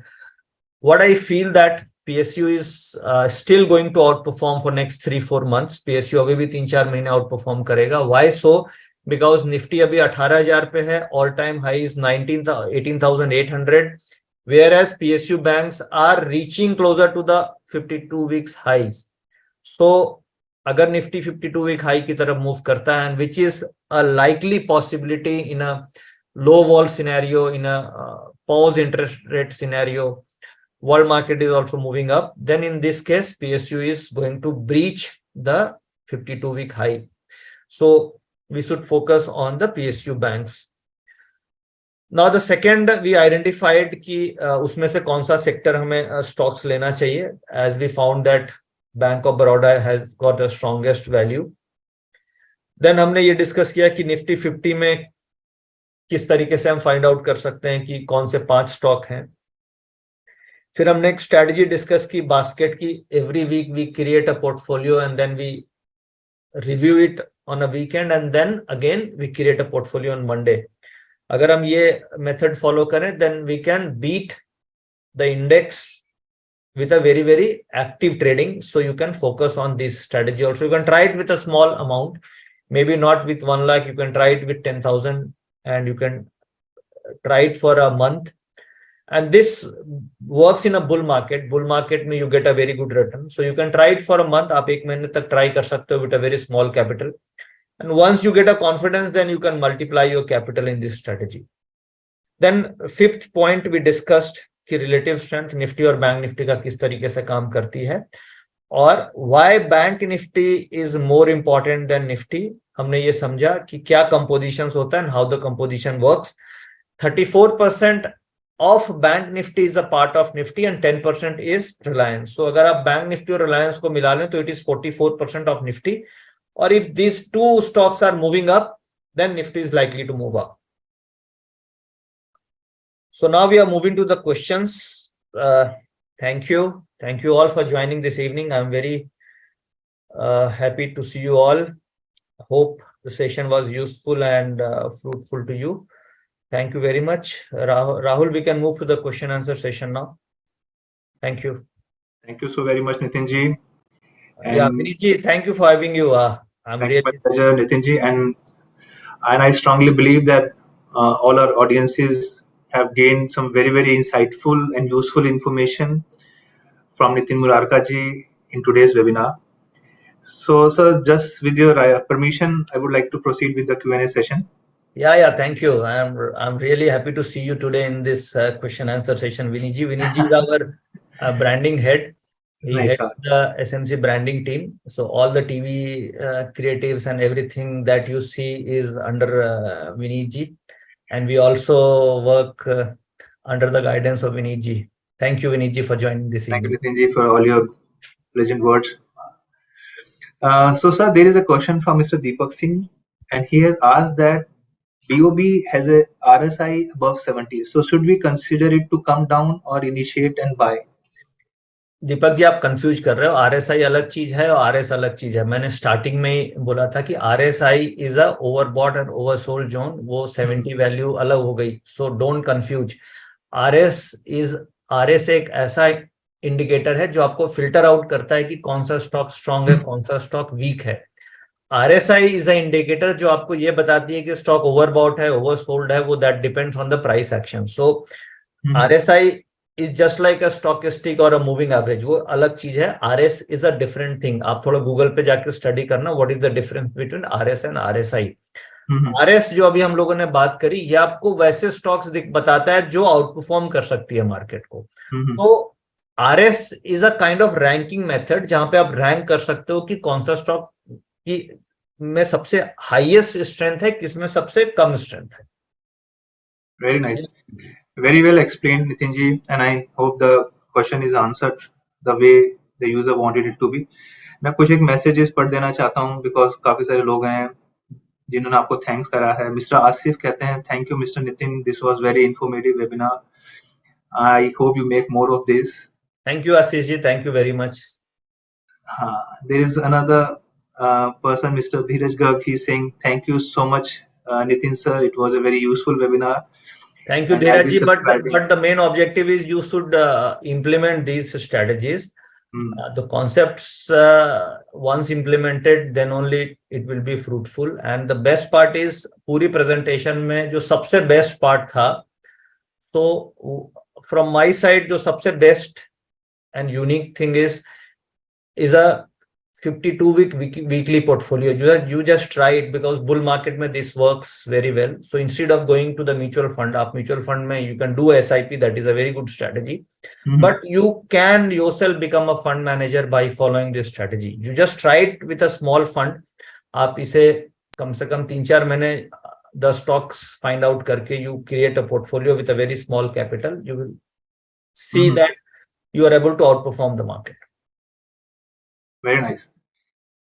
what I feel that PSU is still going to outperform for next 3-4 months. PSU अभी भी 3-4 महीने outperform करेगा. Why so? Because Nifty अभी 18,000 पे है, all time high is 18,800, whereas PSU banks are reaching closer to the 52 weeks highs. So अगर Nifty 52 week high की तरफ move करता है, and which is a likely possibility in a low vol scenario, in a pause interest rate scenario, world market is also moving up, then in this case PSU is going to breach the 52 week high. So we should focus on the PSU banks. Now the second we identified कि उसमें से कौन सा sector हमें stocks लेना चाहिए, as we found that Bank of Baroda has got the strongest value. Then हमने ये डिस्कस किया कि निफ्टी 50 में किस तरीके से हम फाइंड आउट कर सकते हैं कि कौन से 5 स्टॉक हैं. फिर हमने एक स्ट्रेटजी डिस्कस की बास्केट की. Every week we create a portfolio and then we review it on a weekend and then again we create a portfolio on Monday. अगर हम ये मेथड फॉलो करें, then we can beat the index with a very very active trading. So you can focus on this strategy also. You can try it with a small amount, maybe not with 1 lakh, you can try it with 10,000 and you can try it for a month. And this works in a bull market. Bull market में you get a very good return. So you can try it for a month. आप एक महीने तक try कर सकते हो with a very small capital. And once you get a confidence, then you can multiply your capital in this strategy. Then fifth point we discussed कि relative strength Nifty और bank Nifty का किस तरीके से काम करती है, और why bank Nifty is more important than Nifty. हमने ये समझा कि क्या कंपोजिशन होता है, how the composition works. 34% of bank Nifty is a part of Nifty and 10% is Reliance. So अगर आप बैंक निफ्टी और रिलायंस को मिला लें तो इट इज 44% ऑफ निफ्टी. और if this two stocks are moving up, then Nifty is likely to move up. So now we are moving to the questions. Thank you all for joining this evening. I'm very happy to see you all. Hope the session was useful and fruitful to you. Thank you very much. Rahul, we can move to the question answer session now. Thank you. Thank you so very much, Nitin ji. Yeah, Vinit ji, thank you for having you. I'm thank really you, my pleasure, Nitin ji, and I strongly believe that all our audiences have gained some very very insightful and useful information from Nitin Murarka ji in today's webinar. So sir, just with your permission, I would like to proceed with the Q&A session. Yeah, thank you. I'm really happy to see you today in this question answer session. Viniji is our branding head. He Nice. heads the SMC branding team. So all the TV creatives and everything that you see is under Viniji, and we also work under the guidance of Viniji. Thank you, Viniji, for joining this Thank you, evening. Nitinji, for all your pleasant words. So, sir, there is a question from Mr. Deepak Singh, and he has asked that BOB has a RSI above 70. So, should we consider it to come down or initiate and buy? Deepak ji, आप confuse कर रहे हो। RSI अलग चीज है और RS अलग चीज है। मैंने स्टार्टिंग में ही बोला था कि RSI is a overbought and oversold zone, वो 70 वैल्यू अलग हो गई। So don't confuse. आरएस एक ऐसा इंडिकेटर है जो आपको फिल्टर आउट करता है कि कौन सा स्टॉक स्ट्रांग है, कौन सा स्टॉक वीक है। आरएसआई इज अ इंडिकेटर जो आपको ये बताती है कि स्टॉक ओवरबॉट है, ओवरसोल्ड है, वो that depends on the price action. So RSI is just like a stochastic और अ मूविंग एवरेज, वो अलग चीज है। RS is a different thing. आप थोड़ा गूगल पे जाकर स्टडी करना what is the difference between RS and RSI. RS जो अभी हम लोगों ने बात करी, ये आपको वैसे स्टॉक्स बताता है जो आउट परफॉर्म कर सकती है मार्केट को। तो RS is a kind of ranking method जहां पे आप रैंक कर सकते हो कि कौन सा स्टॉक की में सबसे हाईएस्ट स्ट्रेंथ है, किसमें सबसे कम स्ट्रेंथ है। Very nice. Very well explained, Nitinji, and I hope the question is answered the way the user wanted it to be. मैं कुछ एक मैसेजेस पढ़ देना चाहता हूँ बिकॉज काफी सारे लोग हैं जिन्होंने आपको थैंक्स करा है। मिस्टर आसिफ कहते हैं thank you mister Nitin, this was very informative webinar, I hope you make more of this. Thank you Ashish ji, thank you very much. There is another person, Mr. Dheeraj Garg, he's saying thank you so much, Nitin sir, it was a very useful webinar. Thank you, And I'll Dheeraj be ji. subscribing. But the main objective is you should implement these strategies. The concepts once implemented, then only it will be fruitful. And the best part is पूरी presentation में जो सबसे best part था, so from my side जो सबसे best and unique thing is a 52-week weekly portfolio. You just try it because bull market mein this works very well. So instead of going to the mutual fund, आप mutual fund में you can do SIP, that is a very good strategy. But you can yourself become a fund manager by following this strategy. You just try it with a small fund. आप इसे कम से कम 3-4 महीने 10 stocks find out करके you create a portfolio with a very small capital, you will see that you are able to outperform the market. Very nice.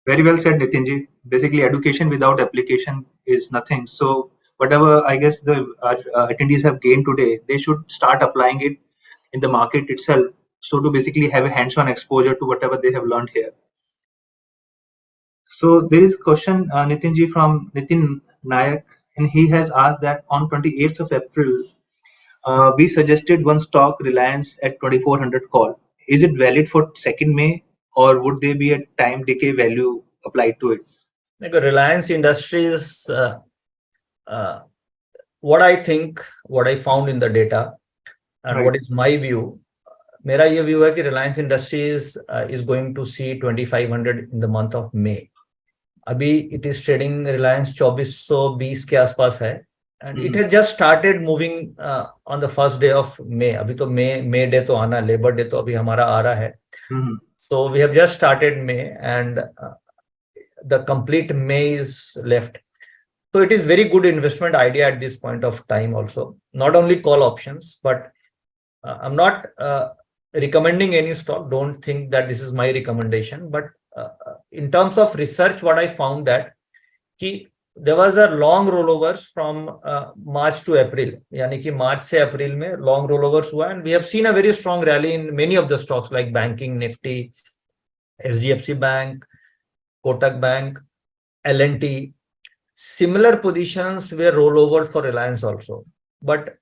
Very well said, Nitinji. Basically, education without application is nothing. So, whatever I guess the attendees have gained today, they should start applying it in the market itself. So, to basically have a hands-on exposure to whatever they have learned here. So, there is a question, Nitinji, from Nitin Nayak, and he has asked that on 28th of April, we suggested one stock, Reliance, at 2400 call. Is it valid for 2nd May, or would there be a time decay value applied to it? Reliance Industries, what I think, what I found in the data, and what is my view, मेरा ये view है कि Reliance Industries is going to see 2500 in the month of May. अभी it is trading Reliance 2420 के आसपास है, and it has just started moving on the first day of May. अभी तो May Day तो आना, Labor Day तो अभी हमारा आ रहा है. So we have just started May, and the complete May is left. So it is very good investment idea at this point of time also. Not only call options, but I'm not recommending any stock. Don't think that this is my recommendation. But in terms of research, what I found that there was a long rollovers from March to April. यानी कि March से April में long rollovers हुआ, and we have seen a very strong rally in many of the stocks like banking, Nifty, SDFC Bank, Kotak Bank, L&T. Similar positions were rollover for Reliance also. But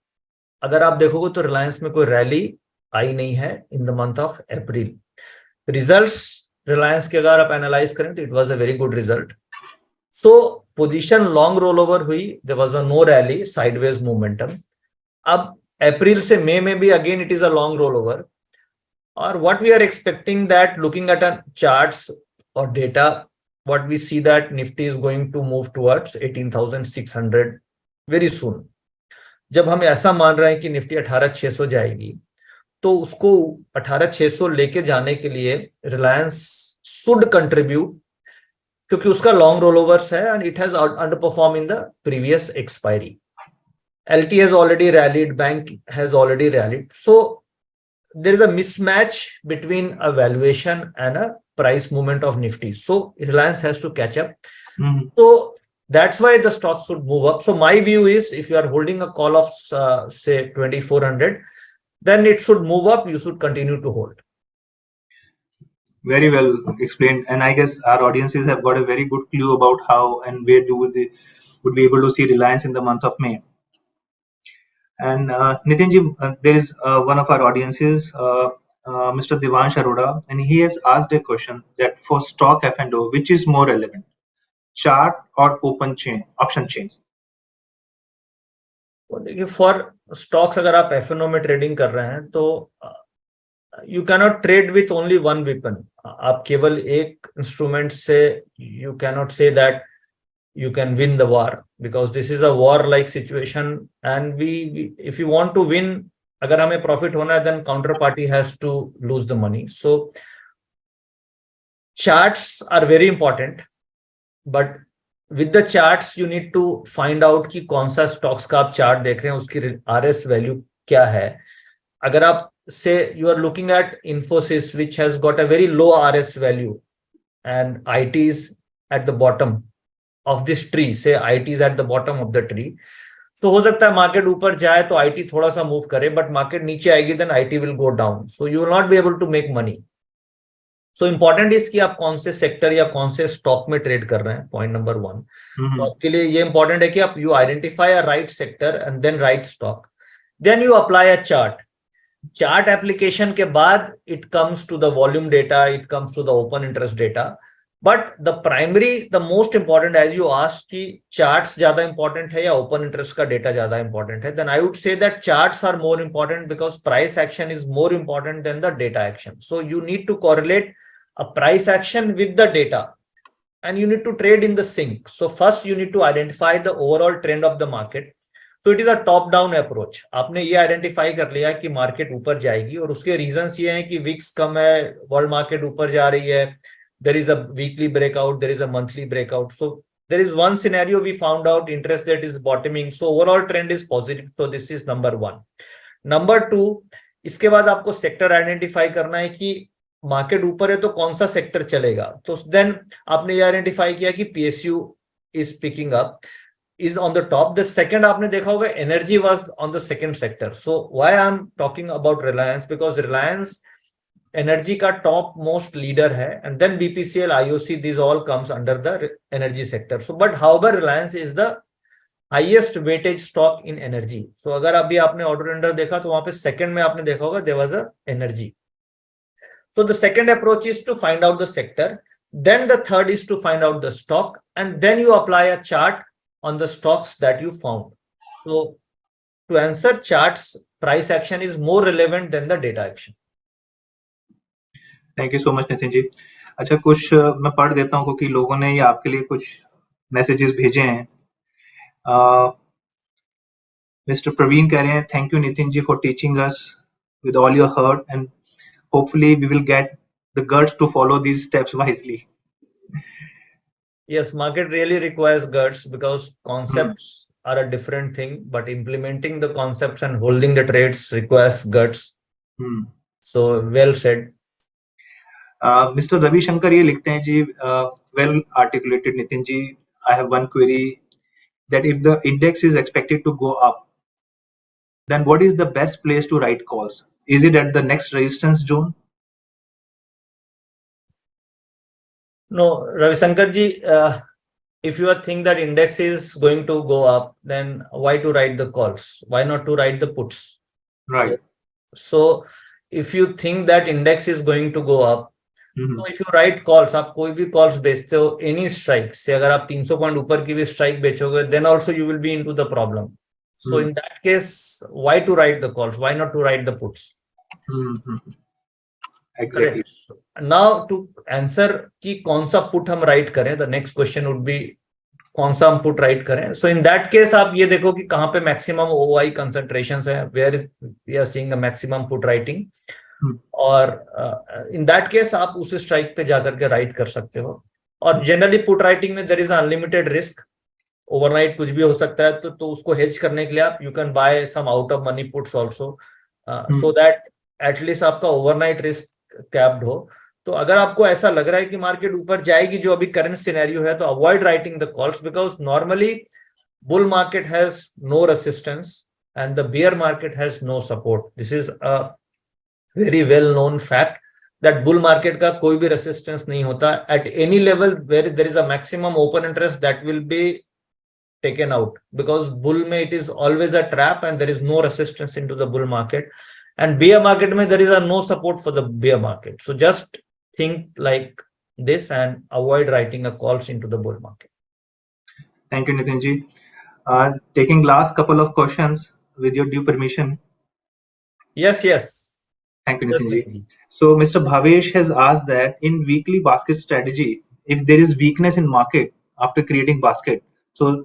अगर आप देखोगे तो Reliance में कोई rally आई नहीं है in the month of April. Results Reliance के अगर आप एनालाइज करें तो it was a very good result. So position long rollover हुई, there was a no rally, sideways momentum. अब April से May में भी again it is a long rollover. Or what we are expecting that looking at a charts or data, what we see that Nifty is going to move towards 18,600 very soon. जब हम ऐसा मान रहे हैं कि Nifty 18,600 जाएगी, तो उसको 18,600 लेके जाने के लिए रिलायंस शुड कंट्रीब्यूट, क्योंकि उसका लॉन्ग रोल ओवर्स है and it has under perform in the previous expiry. LT has already rallied, bank has already rallied. So there is a mismatch between a valuation and a price movement of Nifty. So Reliance has to catch up. So that's why the stock should move up. So my view is, if you are holding a call of say 2,400, then it should move up. You should continue to hold. Very well explained, and I guess our audiences have got a very good clue about how and where they would be able to see Reliance in the month of May. And Nitinji, there is one of our audiences, Mr. Divansh Arora, and he has asked a question that for stock F&O, which is more relevant, chart or open chain, option chains? देखिए, for stocks अगर आप F&O में trading कर रहे हैं तो you cannot trade with only one weapon. आप केवल एक इंस्ट्रूमेंट से you cannot say that you can win the war, because this is a war like situation, and we if you want to win, agar hame profit hona hai, then counterparty has to lose the money. So charts are very important, but with the charts you need to find out ki kaun sa stocks ka aap chart dekh rahe hain, uski RS value kya hai. Agar aap say you are looking at Infosys, which has got a very low RS value, and IT is at the bottom of this tree, say IT is at the bottom of the tree, so हो सकता है market ऊपर जाए तो IT थोड़ा सा move करे, but market नीचे आएगी then IT will go down, so you will not be able to make money. So important is कि आप कौन से सेक्टर या कौन से स्टॉक में ट्रेड कर रहे हैं, पॉइंट नंबर 1. तो आपके लिए ये इंपॉर्टेंट है कि आप you identify a right sector and then right stock, then you apply a chart. Chart application के बाद it comes to the volume data, it comes to the open interest data. But the primary, the most important, as you asked, कि charts ज्यादा important है या open interest का data ज्यादा important है, then I would say that charts are more important because price action is more important than the data action. So you need to correlate a price action with the data, and you need to trade in the sync. So first you need to identify the overall trend of the market. So it is a top down approach. आपने ये identify कर लिया कि market ऊपर जाएगी, और उसके reasons ये हैं कि VIX कम है, world market ऊपर जा रही है, there is a weekly breakout, there is a monthly breakout. So there is one scenario we found out, interest rate is bottoming, so overall trend is positive. So this is number 1. Number 2, इसके बाद आपको sector identify करना है कि market ऊपर है तो कौन सा सेक्टर चलेगा. तो देन आपने ये आइडेंटिफाई किया कि PSU is picking up, is on the top. The second आपने देखा होगा energy was on the second sector. So why I'm talking about Reliance, because Reliance energy का टॉप मोस्ट लीडर है, and then BPCL, IOC, this all comes under the energy sector. So but however Reliance is the highest weightage stock in energy. So अगर अभी आपने order under देखा तो वहां पे second में आपने देखा होगा there was a energy. So the second approach is to find out the sector, then the third is to find out the stock, and then you apply a chart on the stocks that you found. So to answer charts, price action is more relevant than the data action. Thank you so much Nitin ji. अच्छा, कुछ मैं पढ़ देता हूँ क्योंकि लोगों ने ये आपके लिए कुछ मैसेजेस भेजे हैं. मिस्टर प्रवीण कह रहे हैं, thank you Nitin ji for teaching us with all your heart, and hopefully we will get the guts to follow these steps wisely. Yes, market really requires guts, because concepts are a different thing, but implementing the concepts and holding the trades requires guts. So well said. Mr. Ravi Shankar ये लिखते हैं जी, well articulated Nitin ji. I have one query, that if the index is expected to go up, then what is the best place to write calls? Is it at the next resistance zone? No, Ravi Shankar ji, if you think that index is going to go up, then why to write the calls? Why not to write the puts? Right. So if you think that index is going to go up, so if you write calls, आप कोई भी calls बेचते हो, any strike से अगर आप 300 point ऊपर की भी strike बेचोगे, then also you will be into the problem. So in that case, why to write the calls? Why not to write the puts? Exactly. Now to answer कि कौन सा put हम write करें, the next question would be कौन सा हम put right करें. सो in that case आप ये देखो कि कहाँ पे मैक्सिमम ओआई कंसंट्रेशन है, where we are seeing a maximum put writing. और इन दैट केस आप उस स्ट्राइक पे जाकर के राइट कर सकते हो. और जनरली पुट राइटिंग में there is unlimited risk, overnight कुछ भी हो सकता है. तो उसको हेज करने के लिए आप you can buy some out of money puts also, so that at least आपका ओवरनाइट रिस्क कैप्ड हो. तो अगर आपको ऐसा लग रहा है कि मार्केट ऊपर जाएगी, जो अभी करंट सिनेरियो है, तो avoid writing the calls, because normally bull market has no resistance and the bear market has no support. This is a very well known fact that bull market का कोई भी resistance नहीं होता. At any level where there is a maximum open interest, that will be taken out, because bull में it is always a trap and there is no resistance into the bull market, and bear market में there is a no support for the bear market. So just think like this and avoid writing a calls into the bull market. Thank you, Nitin ji. Taking last couple of questions with your due permission. Yes. Thank you, Yes, Nitin ji. Nitin ji. So Mr. Bhavesh has asked that in weekly basket strategy, if there is weakness in market after creating basket, so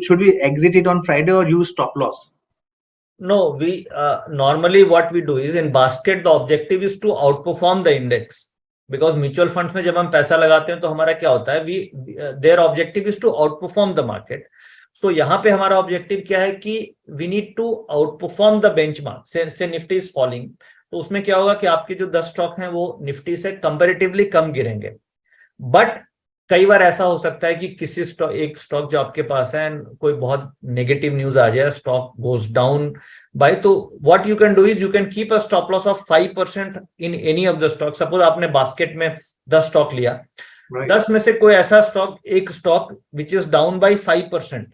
should we exit it on Friday or use stop loss? No, we normally what we do is in basket the objective is to outperform the index, because mutual funds में जब हम पैसा लगाते हैं तो हमारा क्या होता है, their objective is to outperform the market. So यहाँ पे हमारा ऑब्जेक्टिव क्या है कि we need to outperform the benchmark. से निफ्टी is falling, तो उसमें क्या होगा कि आपके जो 10 स्टॉक हैं वो निफ्टी से कंपैरेटिवली कम गिरेंगे. बट कई बार ऐसा हो सकता है कि किसी स्टॉक, एक स्टॉक जो आपके पास है, कोई बहुत नेगेटिव न्यूज आ जाए, स्टॉक गोज डाउन बाय, तो what you can do is you can keep a stop loss of 5% in any of the stock. Suppose आपने बास्केट में 10 स्टॉक लिया, 10 में से कोई ऐसा स्टॉक, एक stock which is down by 5%,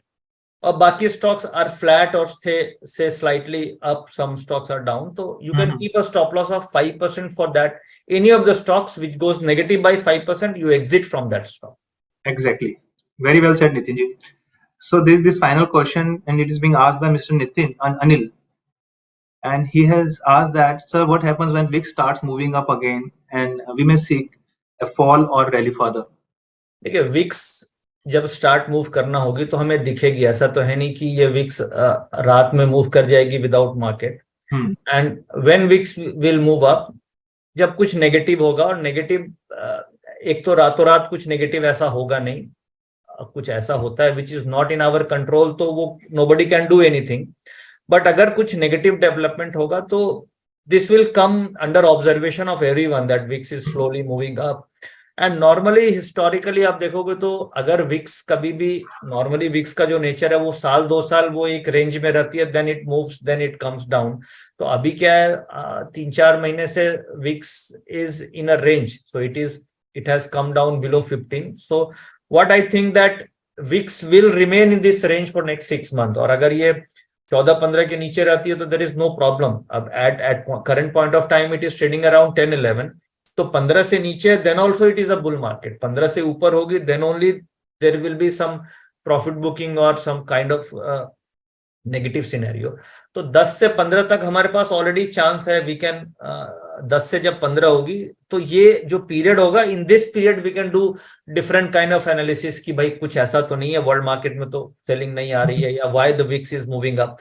और बाकी स्टॉक्स आर फ्लैट और से slightly up, some stocks are down, तो you can keep a stop loss of 5% for that. Any of the stocks which goes negative by 5%, you exit from that stock. Exactly. Very well said, Nitin ji. So there is this final question, and it is being asked by Mr. Nitin Anil, and he has asked that, sir, what happens when VIX starts moving up again, and we may see a fall or rally further? देखिए, Vicks जब start move करना होगी तो हमें दिखेगी. ऐसा तो है नहीं कि ये विक्स रात में मूव कर जाएगी without market. And when VIX will move up, जब कुछ नेगेटिव होगा, और नेगेटिव एक तो रातों रात कुछ नेगेटिव ऐसा होगा नहीं, कुछ ऐसा होता है which is not in our control, तो वो nobody can do anything. But अगर कुछ नेगेटिव डेवलपमेंट होगा तो this will come under observation of everyone that VIX is slowly moving up. And normally historically आप देखोगे तो अगर विक्स कभी भी, नॉर्मली विक्स का जो नेचर है वो साल 2 साल वो एक रेंज में रहती है, then it moves, then it comes down. तो अभी क्या है, 3-4 महीने से VIX is in a range, so it has come down below 15. So what I think that VIX will remain in this range for next 6 month. और अगर ये 14-15 के नीचे रहती है तो देयर इज नो प्रॉब्लम. अब at current point of time it is trading around 10-11, तो 15 से नीचे then also it is a bull market. 15 से ऊपर होगी then only there will be some profit booking और some kind of negative scenario. तो 10 से 15 तक हमारे पास ऑलरेडी चांस है. वी कैन 10 से जब 15 होगी तो ये जो पीरियड होगा, in this period we can do different kind of analysis कि भाई कुछ ऐसा तो नहीं है वर्ल्ड मार्केट में तो सेलिंग नहीं आ रही है, या why the VIX is moving up.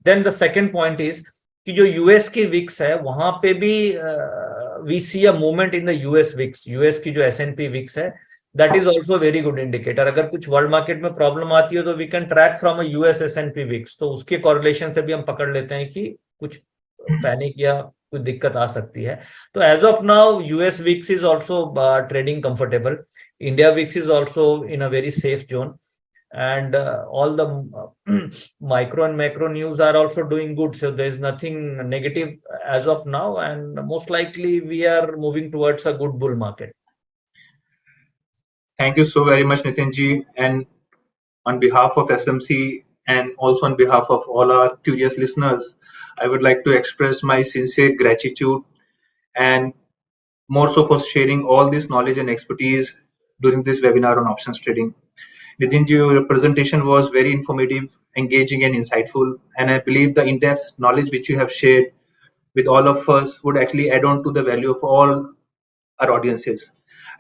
Then the second point is कि जो यूएस की विक्स है वहां पे भी we see a movement in the US VIX. US की जो एसएनपी विक्स है, that is also very good indicator. अगर कुछ वर्ल्ड मार्केट में प्रॉब्लम आती है तो we can track from a US S&P VIX, तो उसके कॉरिलेशन से भी हम पकड़ लेते हैं कि कुछ पैनिक या कुछ दिक्कत आ सकती है. तो as of now US VIX is also trading comfortable. India VIX is also in a very safe zone, and all the micro and macro news are also doing good, so there is nothing negative as of now, and most likely we are moving towards a good bull market. Thank you so very much, Nitin ji, and on behalf of SMC and also on behalf of all our curious listeners, I would like to express my sincere gratitude, and more so for sharing all this knowledge and expertise during this webinar on options trading. Nitin ji, your presentation was very informative, engaging, and insightful, and I believe the in-depth knowledge which you have shared with all of us would actually add on to the value of all our audiences.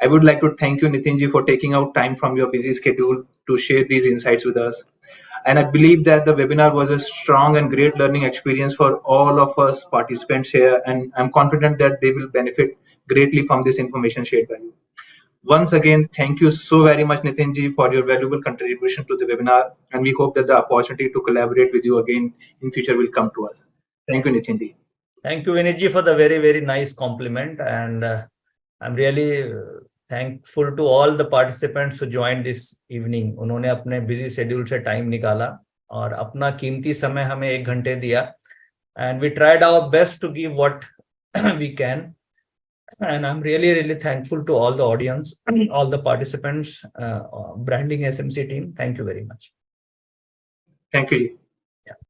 I would like to thank you, Nitin ji, for taking out time from your busy schedule to share these insights with us. And I believe that the webinar was a strong and great learning experience for all of us participants here, and I'm confident that they will benefit greatly from this information shared by you. Once again, thank you so very much, Nitinji, for your valuable contribution to the webinar, and we hope that the opportunity to collaborate with you again in future will come to us. Thank you, Nitinji. Thank you, Vinitji, for the very, very nice compliment. And I'm really thankful to all the participants who joined this evening. उन्होंने अपने busy schedule से time निकाला और अपना कीमती समय हमें 1 घंटे दिया. And we tried our best to give what we can. And I'm really, really thankful to all the audience, all the participants, Branding SMC team. Thank you very much. Thank you.